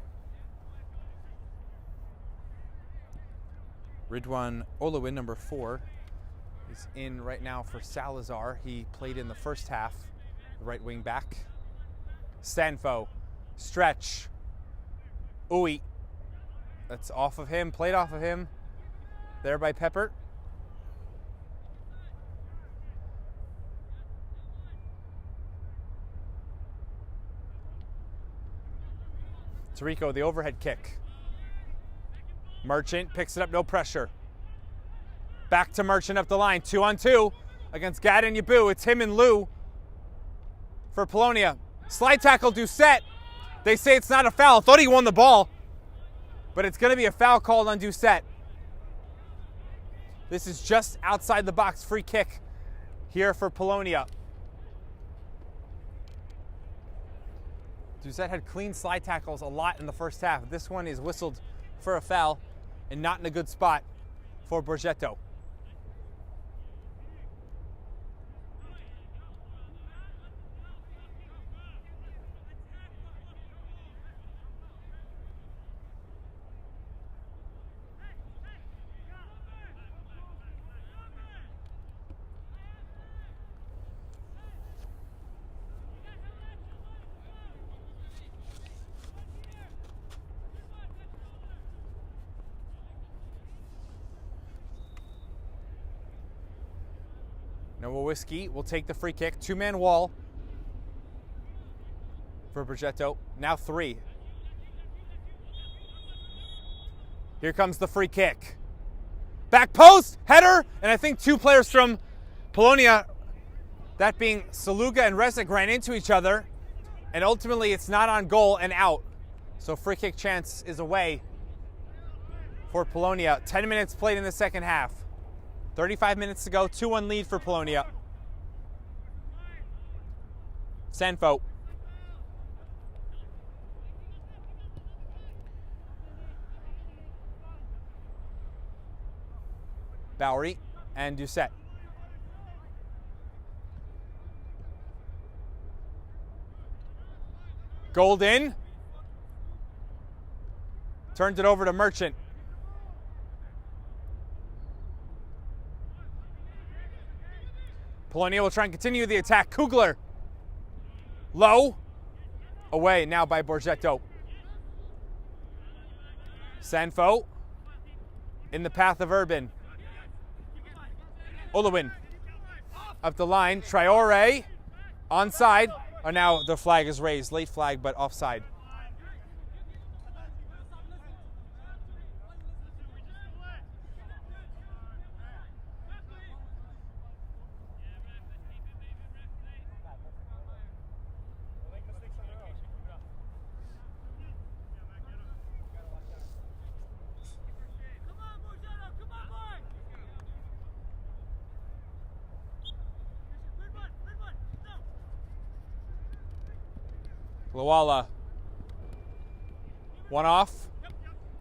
Ridwan Olowin, number 4, is in right now for Salazar. He played in the first half, the right wing back. Sanfo, stretch. Uy, that's off of him, played off of him. There by Pepper. Tarico, the overhead kick. Merchant picks it up, no pressure. Back to Merchant up the line, 2-on-2 against Gad and Yabu. It's him and Lou for Polonia. Slide tackle, Doucette. They say it's not a foul. Thought he won the ball, but it's going to be a foul called on Doucette. This is just outside the box, free kick here for Polonia. Doucette had clean slide tackles a lot in the first half. This one is whistled for a foul and not in a good spot for Borgetto. Nowowiecki will take the free kick. 2-man wall for Borgetto. Now 3. Here comes the free kick. Back post, header, and I think 2 players from Polonia, that being Saluga and Resnick, ran into each other, and ultimately it's not on goal and out. So free kick chance is away for Polonia. 10 minutes played in the second half. 35 minutes to go, 2-1 lead for Polonia. Sanfo. Bowery and Doucette. Golden. Turns it over to Merchant. Polonia will try and continue the attack. Kugler. Low. Away now by Borgetto. Sanfo. In the path of Urban. Olewin. Up the line. Traore. Onside. Oh, now the flag is raised. Late flag, but offside. Luala. One off.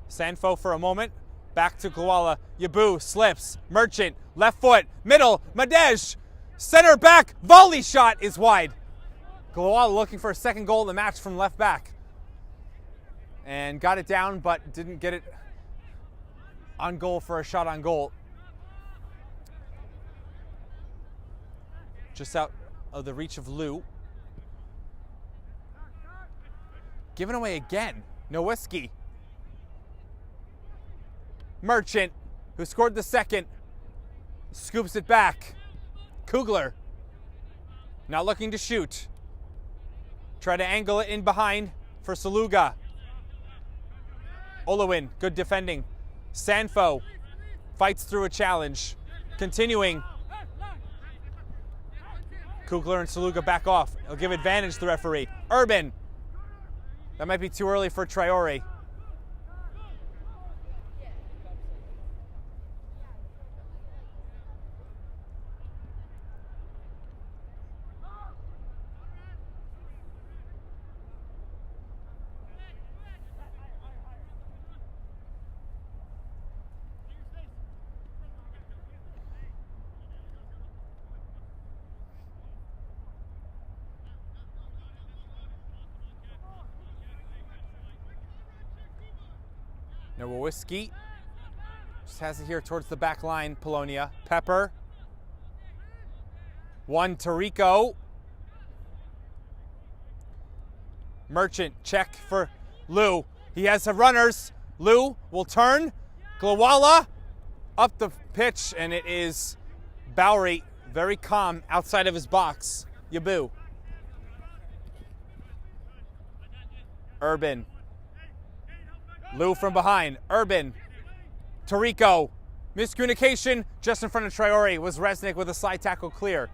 Sanfo for a moment. Back to Luala. Yabu slips. Merchant. Left foot. Middle. Madej. Center back. Volley shot is wide. Luala looking for a second goal of the match from left back. And got it down, but didn't get it on goal for a shot on goal. Just out of the reach of Lou. Given away again. Nowinski. Merchant, who scored the second, scoops it back. Kugler, not looking to shoot. Try to angle it in behind for Saluga. Olewin, good defending. Sanfo fights through a challenge. Continuing. Kugler and Saluga back off. He'll give advantage to the referee. Urban. That might be too early for Traore. Nowinski just has it here towards the back line, Polonia. Pepper. One to Rico. Merchant, check for Lou. He has some runners. Lou will turn. Glawala up the pitch, and it is Bowery, very calm outside of his box. Yabu. Urban. Lou from behind. Urban. Tarico. Miscommunication just in front of Traore. Was Resnick with a slide tackle clear.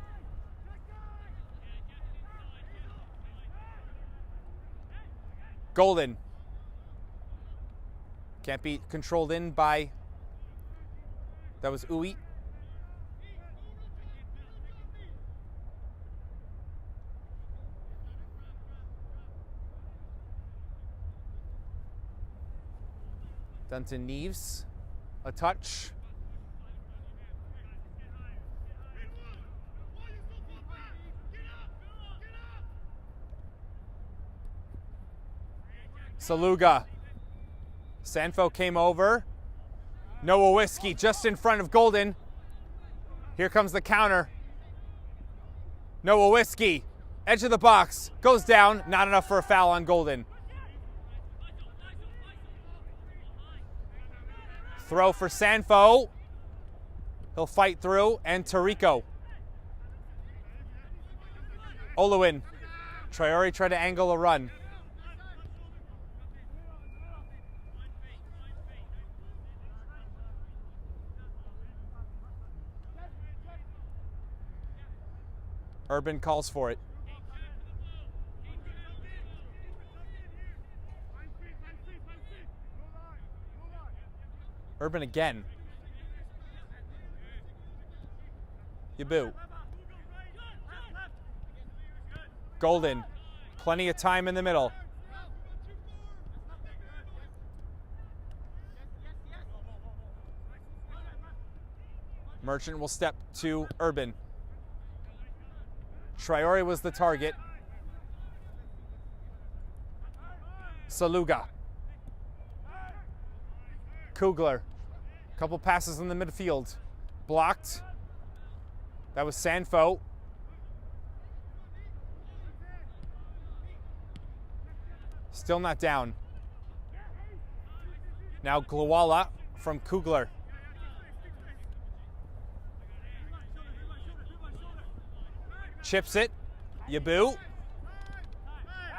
Golden. Can't be controlled in by... That was Uwe. Dunton Neves, a touch. Saluga. Sanfo came over. Nowinski just in front of Golden. Here comes the counter. Nowinski, edge of the box, goes down. Not enough for a foul on Golden. Throw for Sanfo. He'll fight through, and Tarico. Olewin. Traore tried to angle a run. Urban calls for it. Urban again. Yabu. Golden. Plenty of time in the middle. Merchant will step to Urban. Traore was the target. Saluga. Kugler. Couple passes in the midfield. Blocked. That was Sanfo. Still not down. Now Glawala from Kugler. Chips it. Yabu.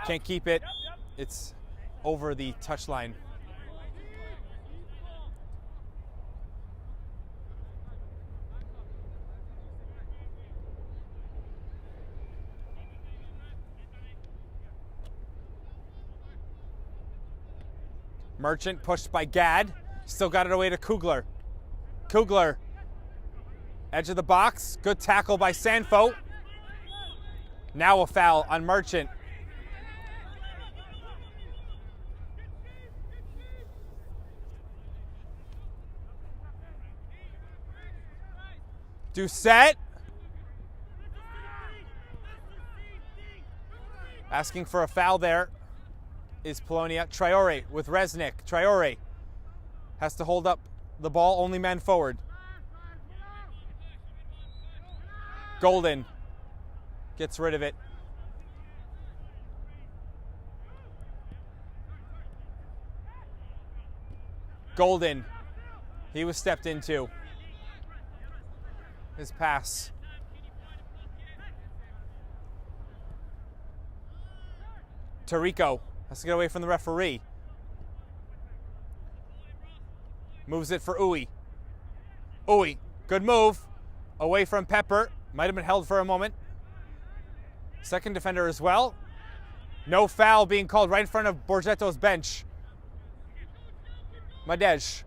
Can't keep it. It's over the touchline. Merchant pushed by Gad. Still got it away to Kugler. Kugler. Edge of the box. Good tackle by Sanfo. Now a foul on Merchant. Doucette. Asking for a foul there is Polonia. Traore with Resnick. Traore has to hold up the ball, only man forward. Golden gets rid of it. Golden, he was stepped into. His pass. Tarico has to get away from the referee. Moves it for Uwe. Uwe, good move. Away from Pepper. Might have been held for a moment. Second defender as well. No foul being called right in front of Borgetto's bench. Madej.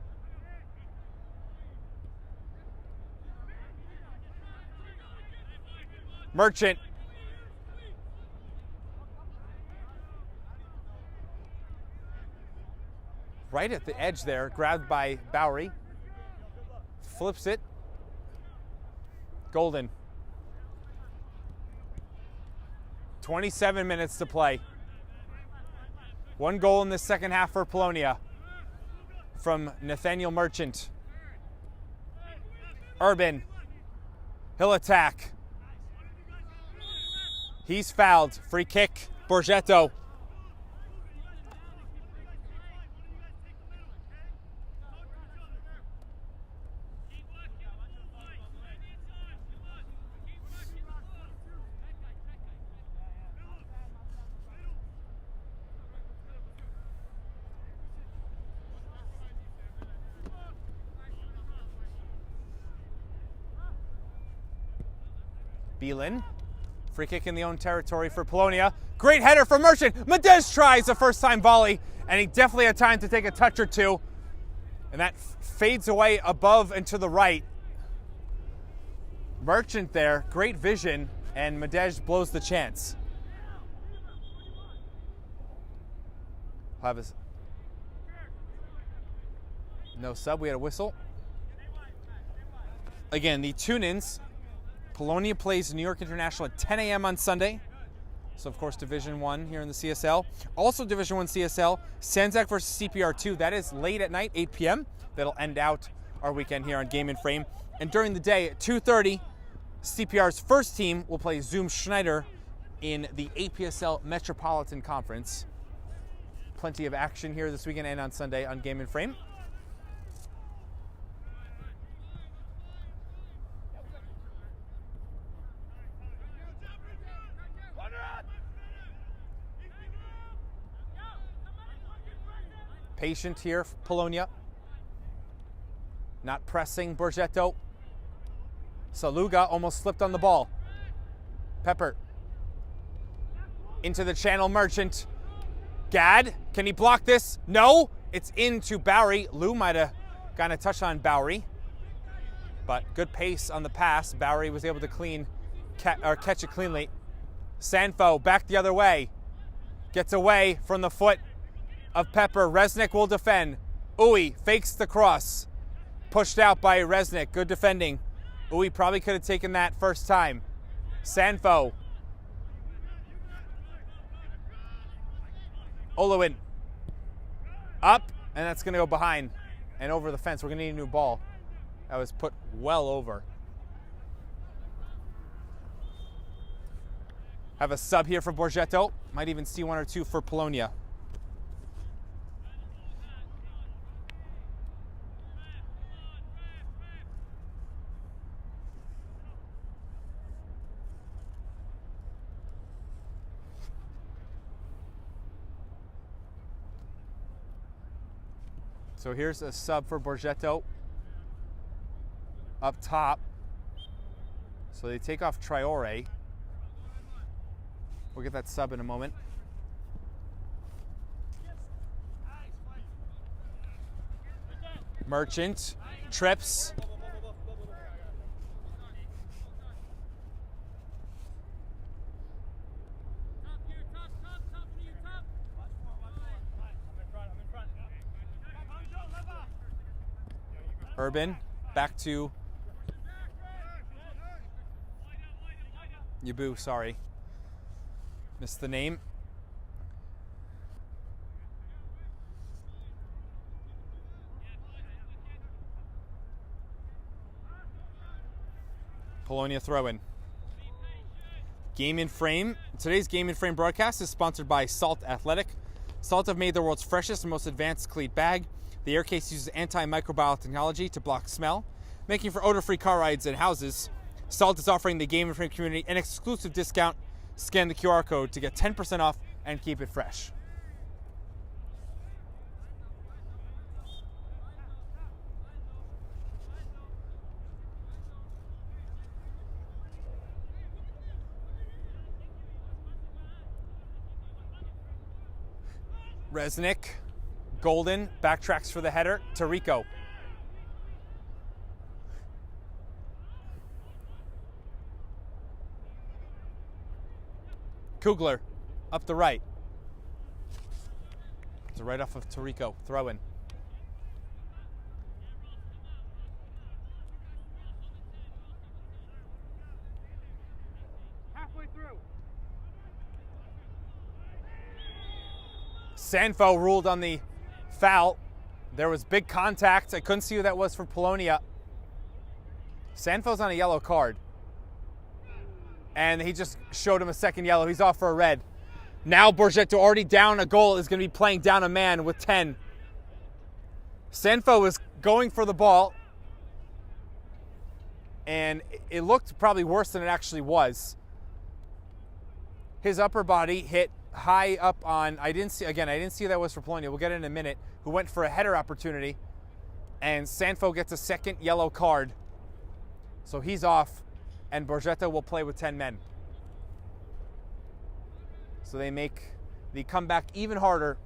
Merchant. Right at the edge there, grabbed by Bowery. Flips it. Golden. 27 minutes to play. One goal in the second half for Polonia from Nathaniel Merchant. Urban. He'll attack. He's fouled. Free kick. Borgetto. Beelan. Free kick in the own territory for Polonia. Great header for Merchant. Madej tries a first-time volley, and he definitely had time to take a touch or two. And that fades away above and to the right. Merchant there, great vision, and Madej blows the chance. No sub, we had a whistle. Again, the tune-ins. Polonia plays New York International at 10 a.m. on Sunday. So, of course, Division 1 here in the CSL. Also, Division 1 CSL, Sanzak versus CPR2. That is late at night, 8 p.m. That'll end out our weekend here on Game and Frame. And during the day at 2:30, CPR's first team will play Zoom Schneider in the APSL Metropolitan Conference. Plenty of action here this weekend and on Sunday on Game and Frame. Patient here, Polonia. Not pressing Borgetto. Saluga almost slipped on the ball. Pepper. Into the channel, Merchant. Gad, can he block this? No, it's into Bowery. Lou might have kind of touched on Bowery, but good pace on the pass. Bowery was able to catch it cleanly. Sanfo back the other way. Gets away from the foot of Pepper. Resnick will defend. Uwe fakes the cross. Pushed out by Resnick. Good defending. Uwe probably could have taken that first time. Sanfo. Olowin. Up, and that's going to go behind and over the fence. We're going to need a new ball. That was put well over. Have a sub here for Borgetto. Might even see one or two for Polonia. So here's a sub for Borgetto up top. So they take off Traore. We'll get that sub in a moment. Merchant trips. Urban, back to Yabu, sorry. Missed the name. Polonia throw-in. Game in Frame. Today's Game in Frame broadcast is sponsored by Salt Athletic. Salt have made the world's freshest and most advanced cleat bag. The air case uses antimicrobial technology to block smell, making for odor-free car rides and houses. Salt is offering the Game in Frame community an exclusive discount. Scan the QR code to get 10% off and keep it fresh. Resnick, Golden, backtracks for the header, Tarico. Kugler, up the right. It's a right off of Tarico, throw in. Halfway through. Sanfo ruled on the foul. There was big contact. I couldn't see who that was for Polonia. Sanfo's on a yellow card. And he just showed him a second yellow. He's off for a red. Now Borgetto, already down a goal, is going to be playing down a man with 10. Sanfo was going for the ball. And it looked probably worse than it actually was. His upper body hit high up on, I didn't see who that was for Polonia. We'll get it in a minute. Who went for a header opportunity. And Sanfo gets a second yellow card. So he's off. And Borgetto will play with 10 men. So they make the comeback even harder.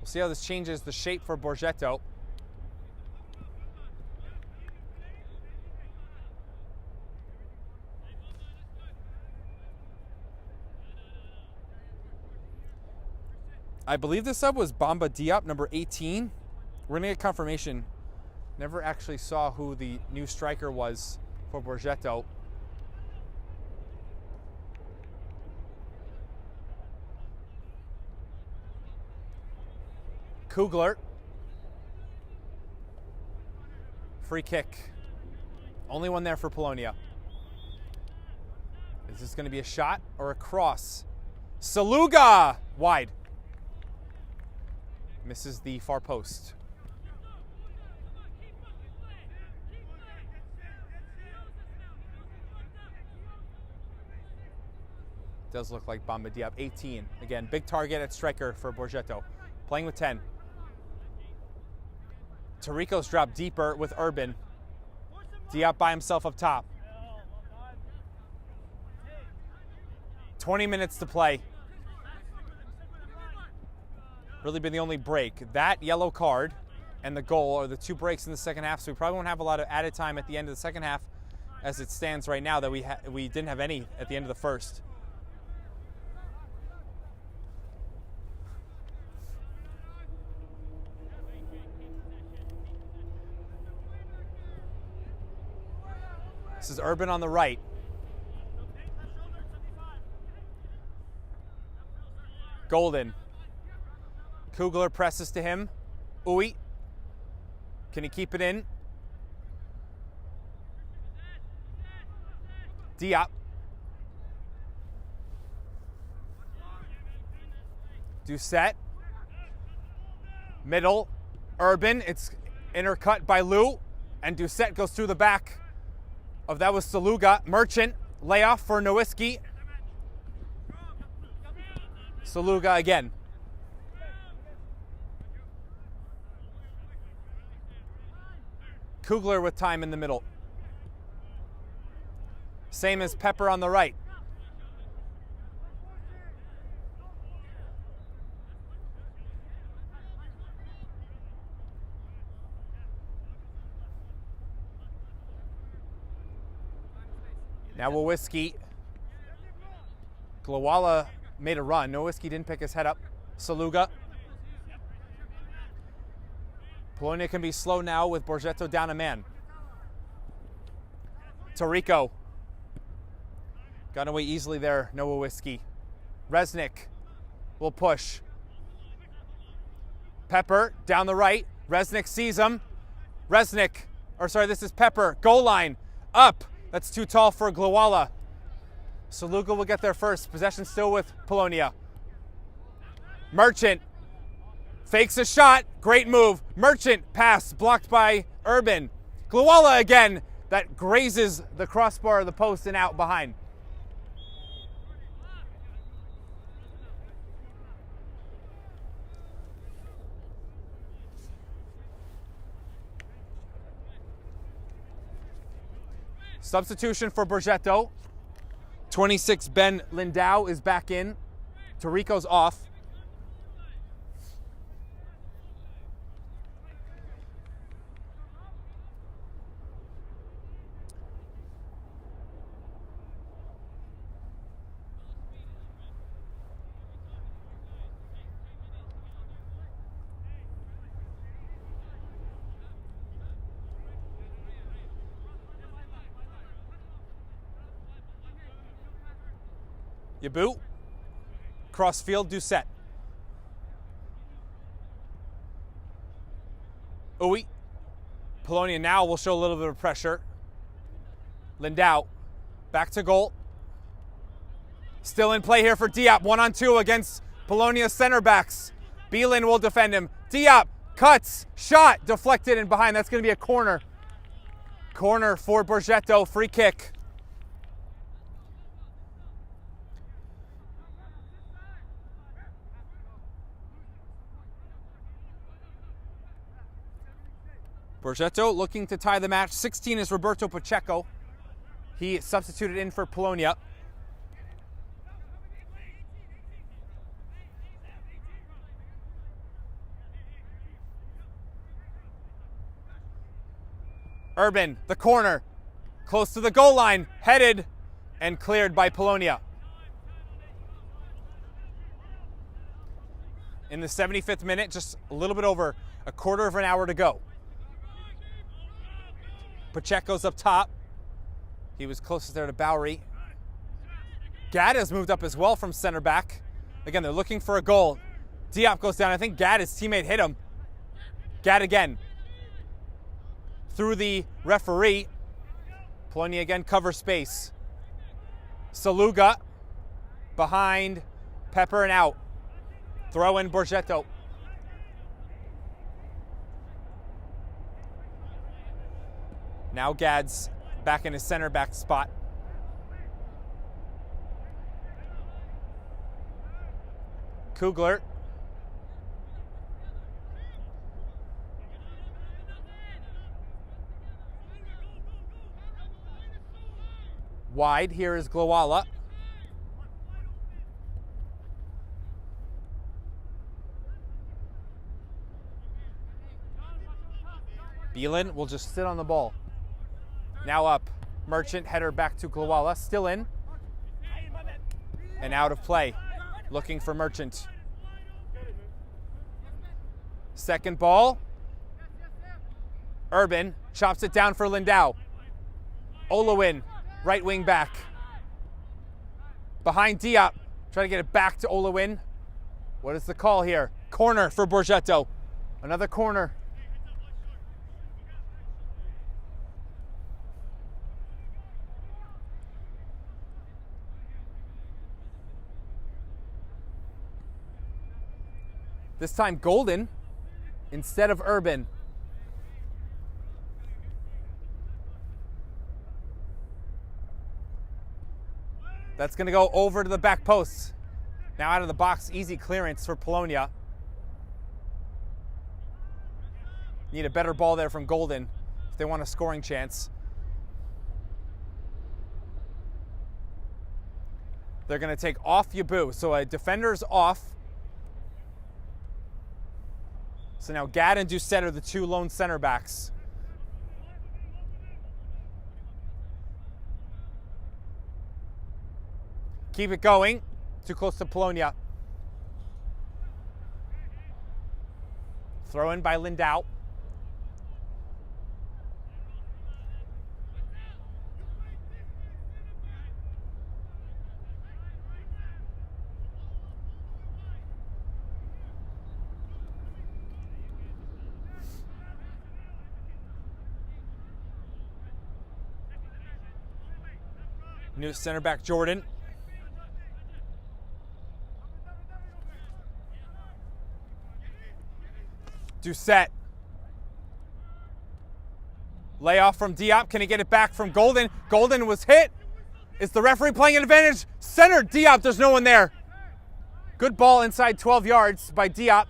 We'll see how this changes the shape for Borgetto. I believe the sub was Bamba Diop, number 18. We're gonna get confirmation. Never actually saw who the new striker was for Borgetto. Kugler. Free kick. Only one there for Polonia. Is this gonna be a shot or a cross? Saluga! Wide. Misses the far post. Does look like Bamba Diop, 18. Again, big target at striker for Borgetto. Playing with 10. Tarico's dropped deeper with Urban. Diop by himself up top. 20 minutes to play. Really been the only break. That yellow card and the goal are the two breaks in the second half, so we probably won't have a lot of added time at the end of the second half as it stands right now that we didn't have any at the end of the first. This is Urban on the right. Golden. Kugler presses to him. Uy. Can he keep it in? Diop. Doucette. Middle. Urban. It's intercut by Lou. And Doucette goes through the back of that was Saluga. Merchant. Layoff for Nowitzki. Saluga again. Kugler with time in the middle. Same as Pepper on the right. Now Nowitzki. Glowala made a run. Nowitzki didn't pick his head up. Saluga. Polonia can be slow now with Borgetto down a man. Tarico. Got away easily there, Nowitzki. Resnick will push. Pepper down the right. Resnick sees him. This is Pepper. Goal line. Up. That's too tall for Glowala. Saluga will get there first. Possession still with Polonia. Merchant. Fakes a shot. Great move. Merchant pass blocked by Urban. Glowala again. That grazes the crossbar of the post and out behind. Substitution for Borgetto. 26 Ben Lindau is back in. Tarico's off. Yabu. Crossfield, Doucette. Uy. Polonia now will show a little bit of pressure. Lindau. Back to goal. Still in play here for Diop. 1-on-2 against Polonia's center backs. Bielin will defend him. Diop cuts. Shot. Deflected and behind. That's going to be a corner. Corner for Borgetto. Free kick. Borgetto looking to tie the match. 16 is Roberto Pacheco. He substituted in for Polonia. Urban, the corner, close to the goal line, headed and cleared by Polonia. In the 75th minute, just a little bit over a quarter of an hour to go. Pacheco's up top. He was closest there to Bowery. Gadd has moved up as well from center back. Again, they're looking for a goal. Diop goes down. I think Gadd, his teammate, hit him. Gadd again. Through the referee. Polonia again cover space. Saluga behind Pepper and out. Throw in Borgetto. Now Gadd's back in his center back spot. Kugler. Wide here is Glowala. Beelan will just sit on the ball. Now up. Merchant, header back to Glowala. Still in. And out of play. Looking for Merchant. Second ball. Urban chops it down for Lindau. Olawin, right wing back. Behind Diop. Trying to get it back to Olawin. What is the call here? Corner for Borgetto. Another corner. This time Golden instead of Urban. That's going to go over to the back post. Now out of the box, easy clearance for Polonia. Need a better ball there from Golden if they want a scoring chance. They're going to take off Yabu. So a defender's off. So now Gadd and Doucette are the two lone center backs. Keep it going. Too close to Polonia. Throw in by Lindau. New center back Jordan. Doucette. Layoff from Diop. Can he get it back from Golden? Golden was hit. Is the referee playing an advantage? Center Diop. There's no one there. Good ball inside 12 yards by Diop.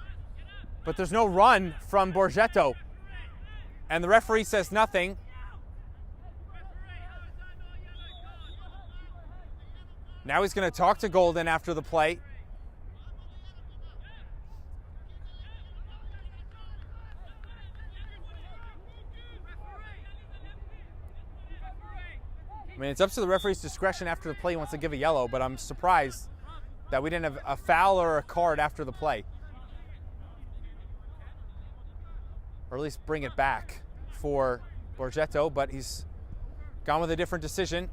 But there's no run from Borgetto. And the referee says nothing. Now he's going to talk to Golden after the play. I mean, it's up to the referee's discretion after the play. He wants to give a yellow, but I'm surprised that we didn't have a foul or a card after the play. Or at least bring it back for Borgetto, but he's gone with a different decision.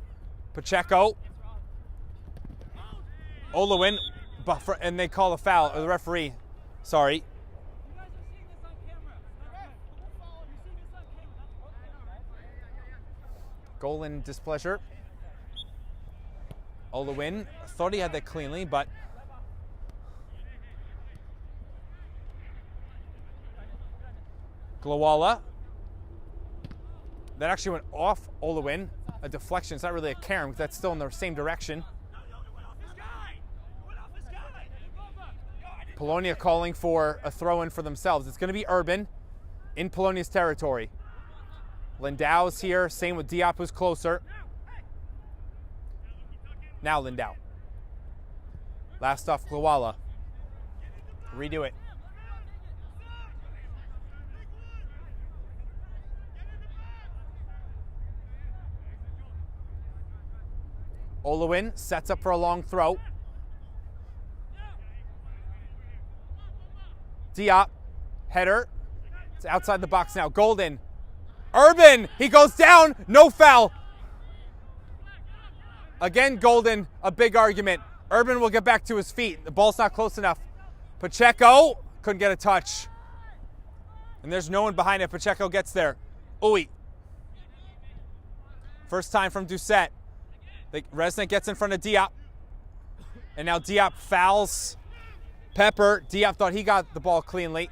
Pacheco. Olawin, and they call a foul, or the referee, sorry. Goal in displeasure. Olawin thought he had that cleanly, but Glowala. That actually went off Olawin. A deflection. It's not really a carom, because that's still in the same direction. Polonia calling for a throw-in for themselves. It's going to be Urban in Polonia's territory. Lindau's here. Same with Diop, who's closer. Now Lindau. Last off Glowala. Redo it. Olawin sets up for a long throw. Diop, header. It's outside the box now. Golden. Urban, he goes down. No foul. Again, Golden, a big argument. Urban will get back to his feet. The ball's not close enough. Pacheco couldn't get a touch. And there's no one behind it. Pacheco gets there. Uy. First time from Doucette. Resnick gets in front of Diop. And now Diop fouls Pepper. Diop thought he got the ball cleanly.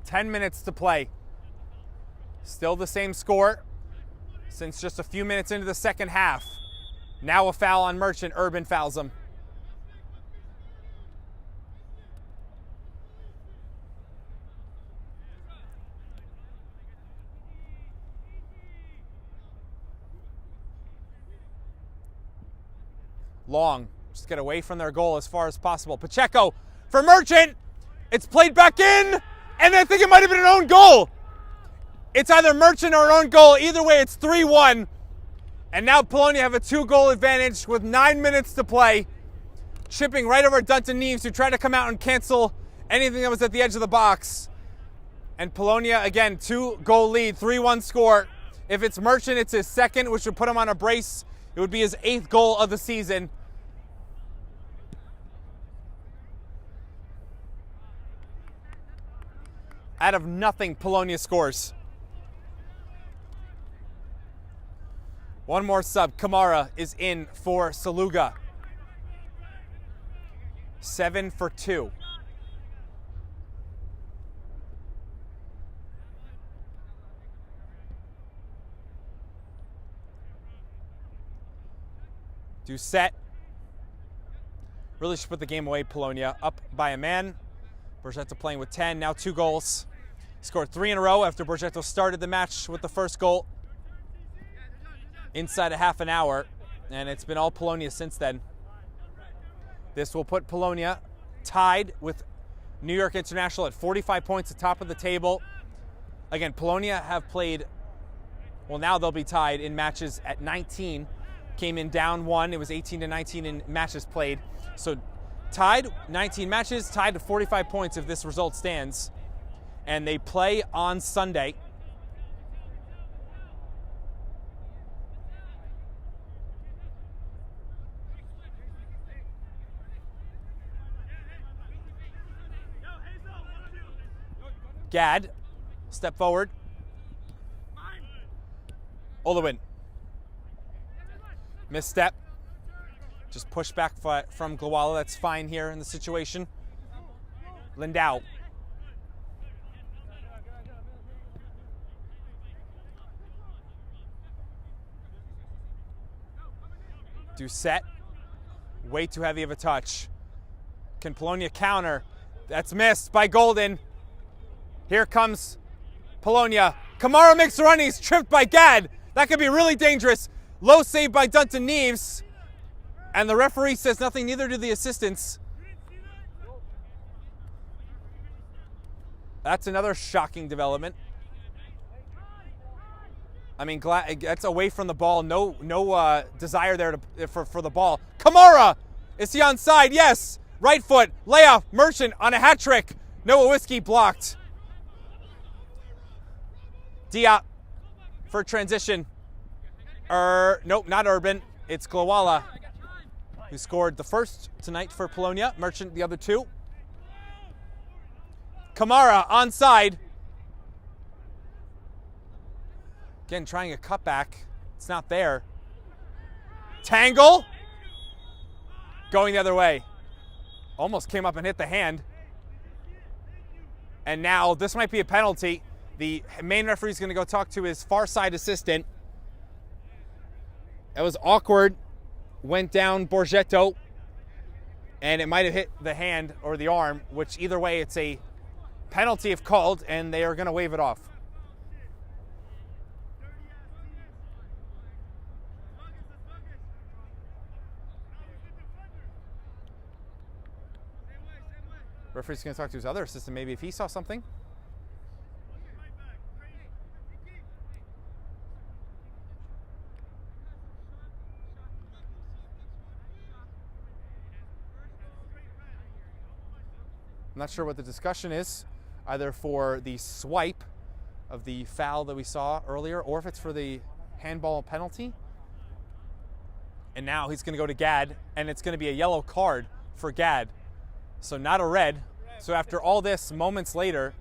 Ten minutes to play. Still the same score since just a few minutes into the second half. Now a foul on Merchant. Urban fouls him. Long, just get away from their goal as far as possible. Pacheco for Merchant. It's played back in, and I think it might have been an own goal. It's either Merchant or an own goal. Either way, it's 3-1. And now Polonia have a 2-goal advantage with 9 minutes to play. Chipping right over Dunton Neves, who tried to come out and cancel anything that was at the edge of the box. And Polonia, again, 2-goal lead, 3-1 score. If it's Merchant, it's his second, which would put him on a brace. It would be his 8th goal of the season. Out of nothing, Polonia scores. One more sub. Kamara is in for Saluga. 7 for 2. Doucette. Really should put the game away, Polonia. Up by a man. Borgetto playing with 10, now 2 goals. Scored 3 in a row after Borgetto started the match with the first goal inside a half an hour, and it's been all Polonia since then. This will put Polonia tied with New York International at 45 points at the top of the table. Again, Polonia have played, well, now they'll be tied in matches at 19. Came in down 1. It was 18-19 in matches played. So tied, 19 matches, tied to 45 points if this result stands. And they play on Sunday. Gad, step forward. Olewin. Misstep. Just push back from Glawala. That's fine here in the situation. Lindau. Doucette. Way too heavy of a touch. Can Polonia counter? That's missed by Golden. Here comes Polonia. Kamara makes the run. He's tripped by Gad. That could be really dangerous. Low save by Dunton Neves. And the referee says nothing, neither do the assistants. That's another shocking development. I mean, that's away from the ball. No desire there for the ball. Kamara! Is he onside? Yes. Right foot. Layoff. Merchant on a hat trick. Noah Whiskey blocked. Diop for transition. Nope, not Urban. It's Glawala, who scored the first tonight for Polonia. Merchant the other 2. Kamara onside. Again, trying a cutback. It's not there. Tangle. Going the other way. Almost came up and hit the hand. And now this might be a penalty. The main referee is going to go talk to his far side assistant. That was awkward. Went down Borgetto. And it might have hit the hand or the arm, which either way it's a penalty if called, and they are going to wave it off. Referee's going to talk to his other assistant, maybe if he saw something. I'm not sure what the discussion is, either for the swipe of the foul that we saw earlier, or if it's for the handball penalty. And now he's going to go to Gad, and it's going to be a yellow card for Gad. So not a red. So after all this, moments later,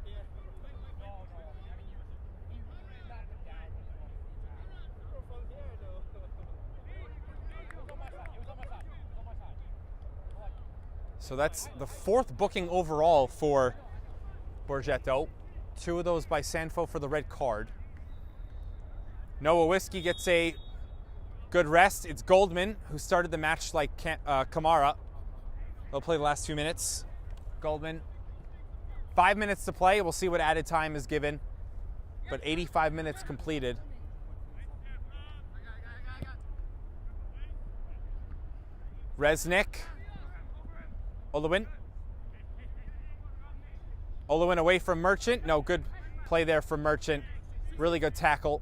so that's the 4th booking overall for Borgetto. 2 of those by Sanfo for the red card. Noah Whiskey gets a good rest. It's Goldman who started the match like Kamara. They'll play the last 2 minutes. Goldman, 5 minutes to play. We'll see what added time is given, but 85 minutes completed. Resnick. Olewin. Olewin away from Merchant. No, good play there from Merchant. Really good tackle.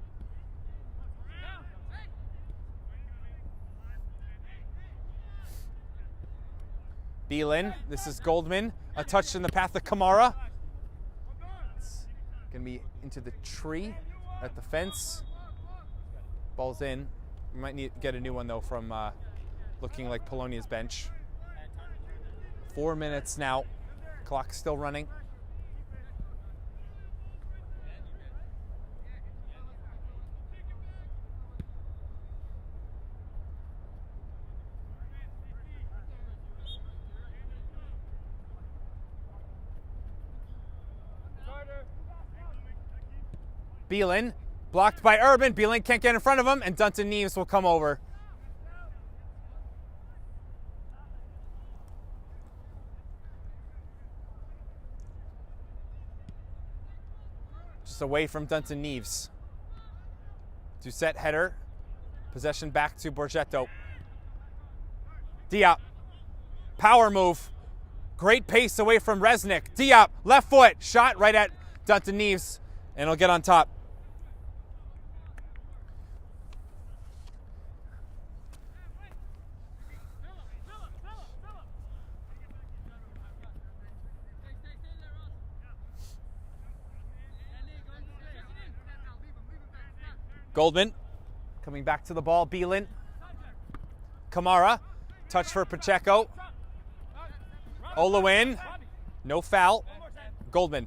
Beelin. This is Goldman. A touch in the path of Kamara. It's going to be into the tree at the fence. Ball's in. We might need to get a new one, though, from looking like Polonia's bench. 4 minutes now. Clock's still running. Beelin, blocked by Urban. Beelin can't get in front of him, and Dunton Neves will come over. Just away from Dunton Neves. Doucette header. Possession back to Borgetto. Diop. Power move. Great pace away from Resnick. Diop, left foot. Shot right at Dunton Neves, and he'll get on top. Goldman coming back to the ball. Beelin. Kamara. Touch for Pacheco. Olewin. No foul. Goldman.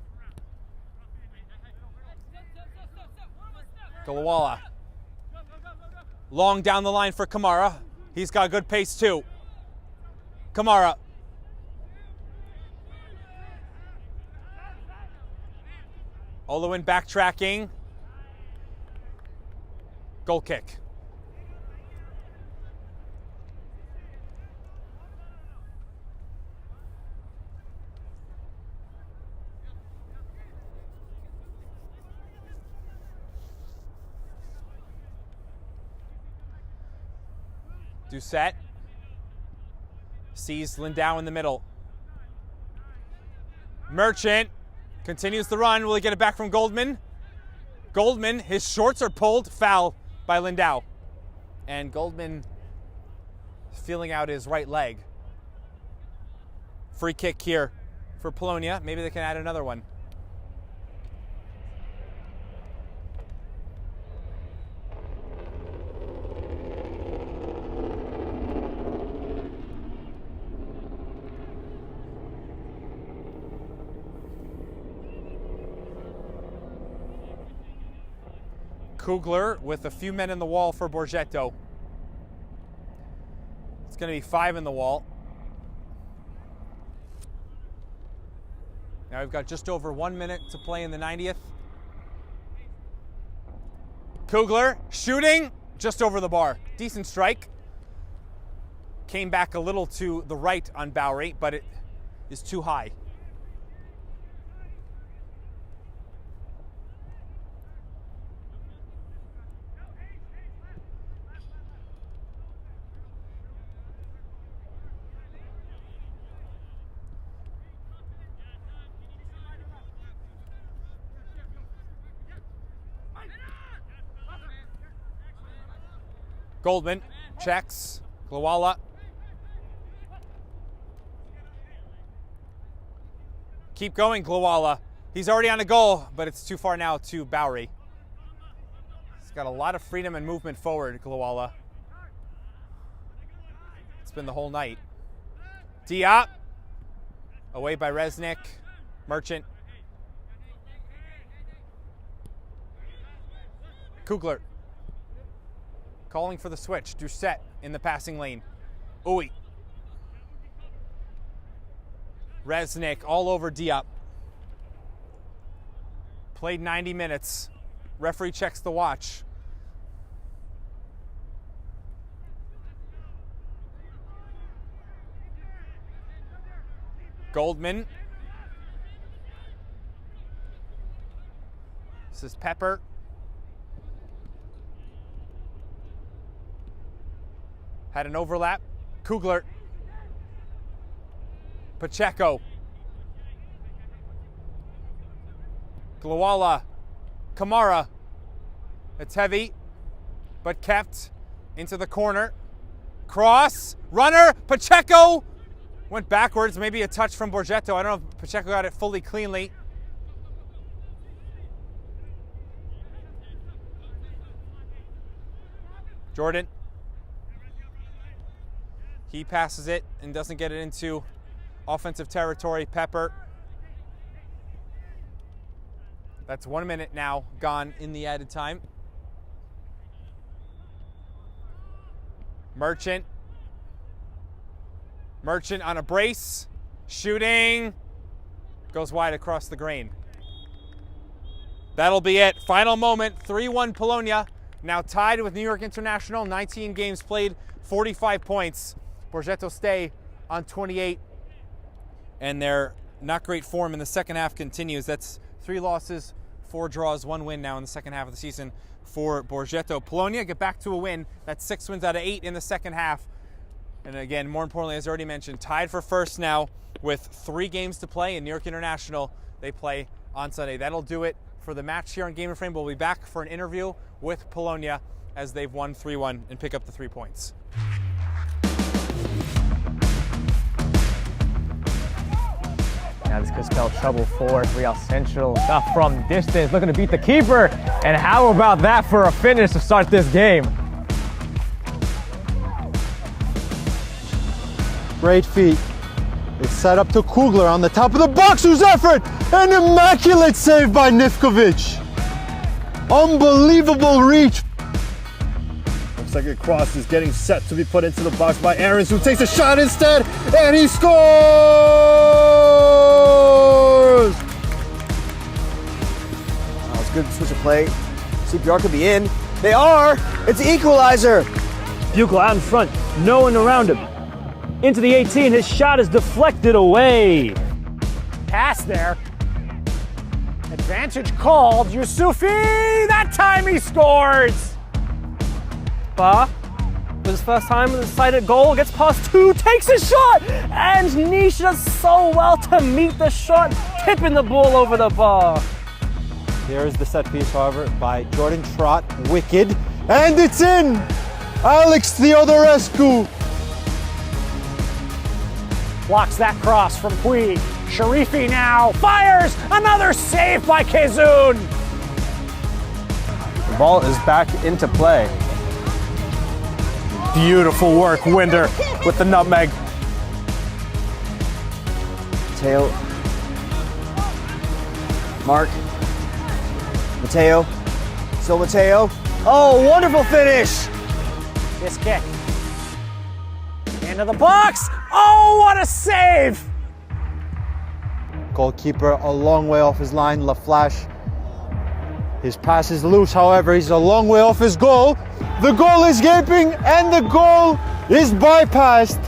Galawala. Long down the line for Kamara. He's got good pace too. Kamara. Olewin backtracking. Goal kick. Doucette sees Lindau in the middle. Merchant continues the run. Will he get it back from Goldman? Goldman, his shorts are pulled. Foul by Lindau. And Goldman feeling out his right leg. Free kick here for Polonia. Maybe they can add another one. Kugler with a few men in the wall for Borgetto. It's going to be 5 in the wall. Now we've got just over 1 minute to play in the 90th. Kugler shooting just over the bar. Decent strike. Came back a little to the right on Bowery, but it is too high. Goldman checks. Glawala. Keep going, Glawala. He's already on a goal, but it's too far now to Bowery. He's got a lot of freedom and movement forward, Glawala. It's been the whole night. Diop. Away by Resnick. Merchant. Kugler. Calling for the switch. Doucette in the passing lane. Uy. Resnick all over Diop. Played 90 minutes. Referee checks the watch. Goldman. This is Pepper. Had an overlap. Kugler. Pacheco. Glawala. Kamara. It's heavy, but kept into the corner. Cross. Runner. Pacheco. Went backwards. Maybe a touch from Borgetto. I don't know if Pacheco got it fully cleanly. Jordan. He passes it and doesn't get it into offensive territory. Pepper. That's 1 minute now gone in the added time. Merchant. Merchant on a brace. Shooting. Goes wide across the grain. That'll be it. Final moment. 3-1 Polonia. Now tied with New York International. 19 games played. 45 points. Borgetto stay on 28. And their not great form in the second half continues. That's 3 losses, 4 draws, 1 win now in the second half of the season for Borgetto. Polonia get back to a win. That's 6 wins out of 8 in the second half. And again, more importantly, as already mentioned, tied for first now with 3 games to play in New York International. They play on Sunday. That'll do it for the match here on Game and Frame. We'll be back for an interview with Polonia as they've won 3-1 and pick up the 3 points. Now this could spell trouble for Real Central. Stuff from distance, looking to beat the keeper. And how about that for a finish to start this game? Great feet. It's set up to Kugler on the top of the box. Whose effort! An immaculate save by Nivkovic. Unbelievable reach. Looks like a cross is getting set to be put into the box by Aarons, who takes a shot instead, and he scores! That was a good switch of play. CPR could be in. They are! It's the equalizer! Buchel out in front, no one around him. Into the 18, his shot is deflected away. Pass there. Advantage called. Yusufi! That time he scores! Ba, with his first time with a sighted goal, gets past 2, takes a shot, and Nish does so well to meet the shot, tipping the ball over the bar. Here is the set piece, however, by Jordan Trott. Wicked. And it's in! Alex Theodorescu. Blocks that cross from Puig. Sharifi now fires! Another save by Kazun! The ball is back into play. Beautiful work, Winder, with the nutmeg. Mateo. Mark. Mateo. Still Mateo. Oh, wonderful finish! This kick. Into the box! Oh, what a save! Goalkeeper a long way off his line, LaFlash. His pass is loose, however, he's a long way off his goal. The goal is gaping and the goal is bypassed.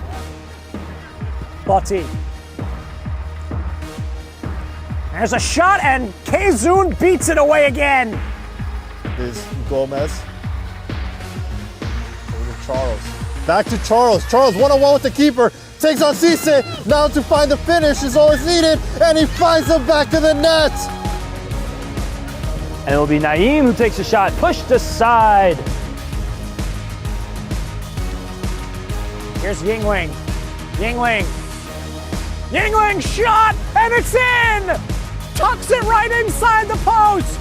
Botti. There's a shot and Kazun beats it away again. Is Gomez. Over to Charles. Back to Charles. Charles one-on-one with the keeper. Takes on Cisse. Now to find the finish is all it's needed. And he finds the back of the net. And it'll be Naeem who takes a shot, pushed aside. Here's Yingling. Yingling. Yingling shot and it's in! Tucks it right inside the post!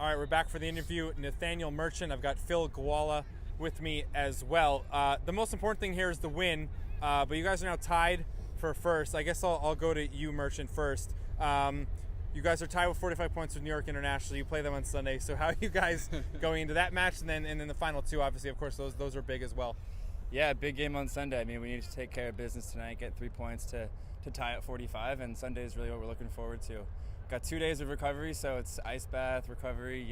All right, we're back for the interview. Nathaniel Merchant. I've got Phil Gwala with me as well. The most important thing here is the win, but you guys are now tied for first. I guess I'll go to you, Merchant, first. You guys are tied with 45 points with New York International. You play them on Sunday. So how are you guys going into that match? And then the final two, obviously, of course, those are big as well. Yeah, big game on Sunday. I mean, we need to take care of business tonight, get 3 points to tie at 45, and Sunday is really what we're looking forward to. Got 2 days of recovery, so it's ice bath, recovery,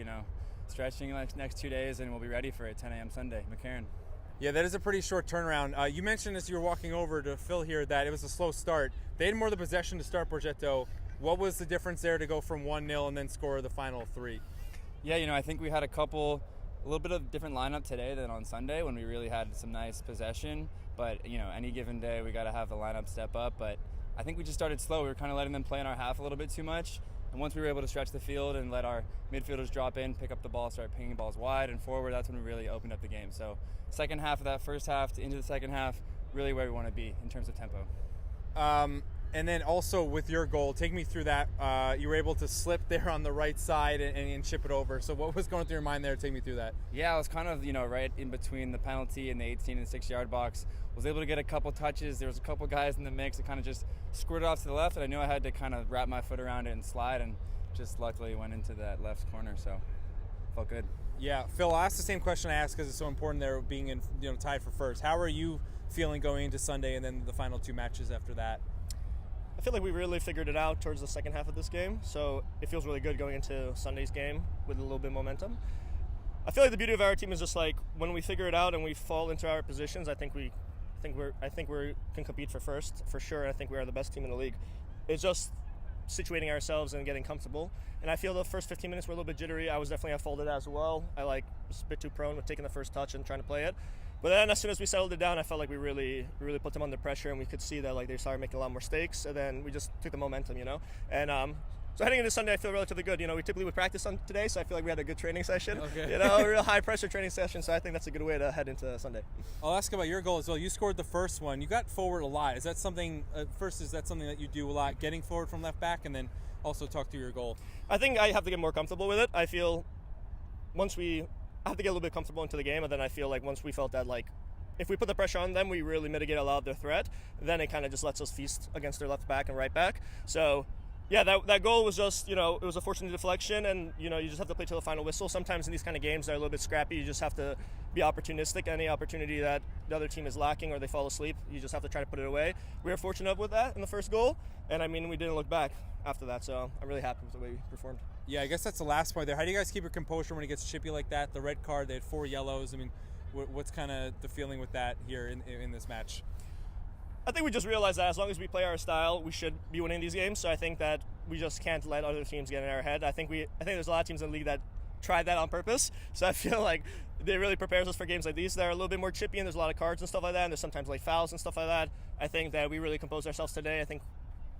stretching like next 2 days, and we'll be ready for it 10 a.m. Sunday, McCarran. Yeah, that is a pretty short turnaround. You mentioned as you were walking over to Phil here that it was a slow start. They had more of the possession to start Borgetto. What was the difference there to go from 1-0 and then score the final 3? Yeah, I think we had a little bit of different lineup today than on Sunday when we really had some nice possession. But, any given day we got to have the lineup step up. But I think we just started slow. We were kind of letting them play in our half a little bit too much. And once we were able to stretch the field and let our midfielders drop in, pick up the ball, start pinging balls wide and forward, that's when we really opened up the game. So second half of that first half into the second half, really where we want to be in terms of tempo. And then also with your goal, take me through that. You were able to slip there on the right side and chip it over. So what was going through your mind there? Take me through that. Yeah, I was kind of, right in between the penalty and the 18 and 6-yard box. Was able to get a couple touches. There was a couple guys in the mix that kind of just squirted off to the left, and I knew I had to kind of wrap my foot around it and slide, and just luckily went into that left corner, so felt good. Yeah, Phil, I'll ask the same question I asked because it's so important there being in, tied for first. How are you feeling going into Sunday and then the final 2 matches after that? I feel like we really figured it out towards the second half of this game, so it feels really good going into Sunday's game with a little bit of momentum. I feel like the beauty of our team is just like when we figure it out and we fall into our positions, I think we can compete for first for sure. I think we are the best team in the league. It's just situating ourselves and getting comfortable. And I feel the first 15 minutes were a little bit jittery. I was definitely unfolded as well. I was a bit too prone with taking the first touch and trying to play it. But then as soon as we settled it down, I felt like we really put them under pressure, and we could see that they started making a lot more mistakes. And then we just took the momentum, And so heading into Sunday, I feel relatively good. We typically would practice on today, so I feel like we had a good training session. Okay. A real high pressure training session. So I think that's a good way to head into Sunday. I'll ask about your goal as well. You scored the first one. You got forward a lot. Is that something? Is that something that you do a lot, getting forward from left back, and then also talk through your goal? I think I have to get more comfortable with it. I feel I have to get a little bit comfortable into the game, and then I feel like once we felt that if we put the pressure on them, we really mitigate a lot of their threat. Then it kind of just lets us feast against their left back and right back. So, yeah, that goal was just, it was a fortunate deflection, and, you just have to play till the final whistle. Sometimes in these kind of games, they're a little bit scrappy. You just have to be opportunistic. Any opportunity that the other team is lacking or they fall asleep, you just have to try to put it away. We were fortunate with that in the first goal, and, we didn't look back after that. So I'm really happy with the way we performed. Yeah, I guess that's the last point there. How do you guys keep your composure when it gets chippy like that? The red card, they had 4 yellows. What's kind of the feeling with that here in this match? I think we just realized that as long as we play our style, we should be winning these games. So I think that we just can't let other teams get in our head. I think there's a lot of teams in the league that tried that on purpose. So I feel like they really prepares us for games like these that are a little bit more chippy, and there's a lot of cards and stuff like that, and there's sometimes fouls and stuff like that. I think that we really composed ourselves today. I think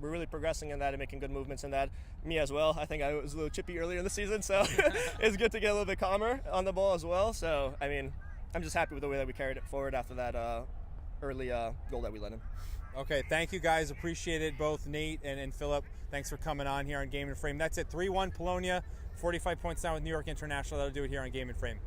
we're really progressing in that and making good movements in that. Me as well. I think I was a little chippy earlier in the season, so it's good to get a little bit calmer on the ball as well. So, I'm just happy with the way that we carried it forward after that early goal that we let in. Okay, thank you guys. Appreciate it, both Nate and Philip. Thanks for coming on here on Game and Frame. That's it, 3-1 Polonia, 45 points down with New York International. That'll do it here on Game and Frame.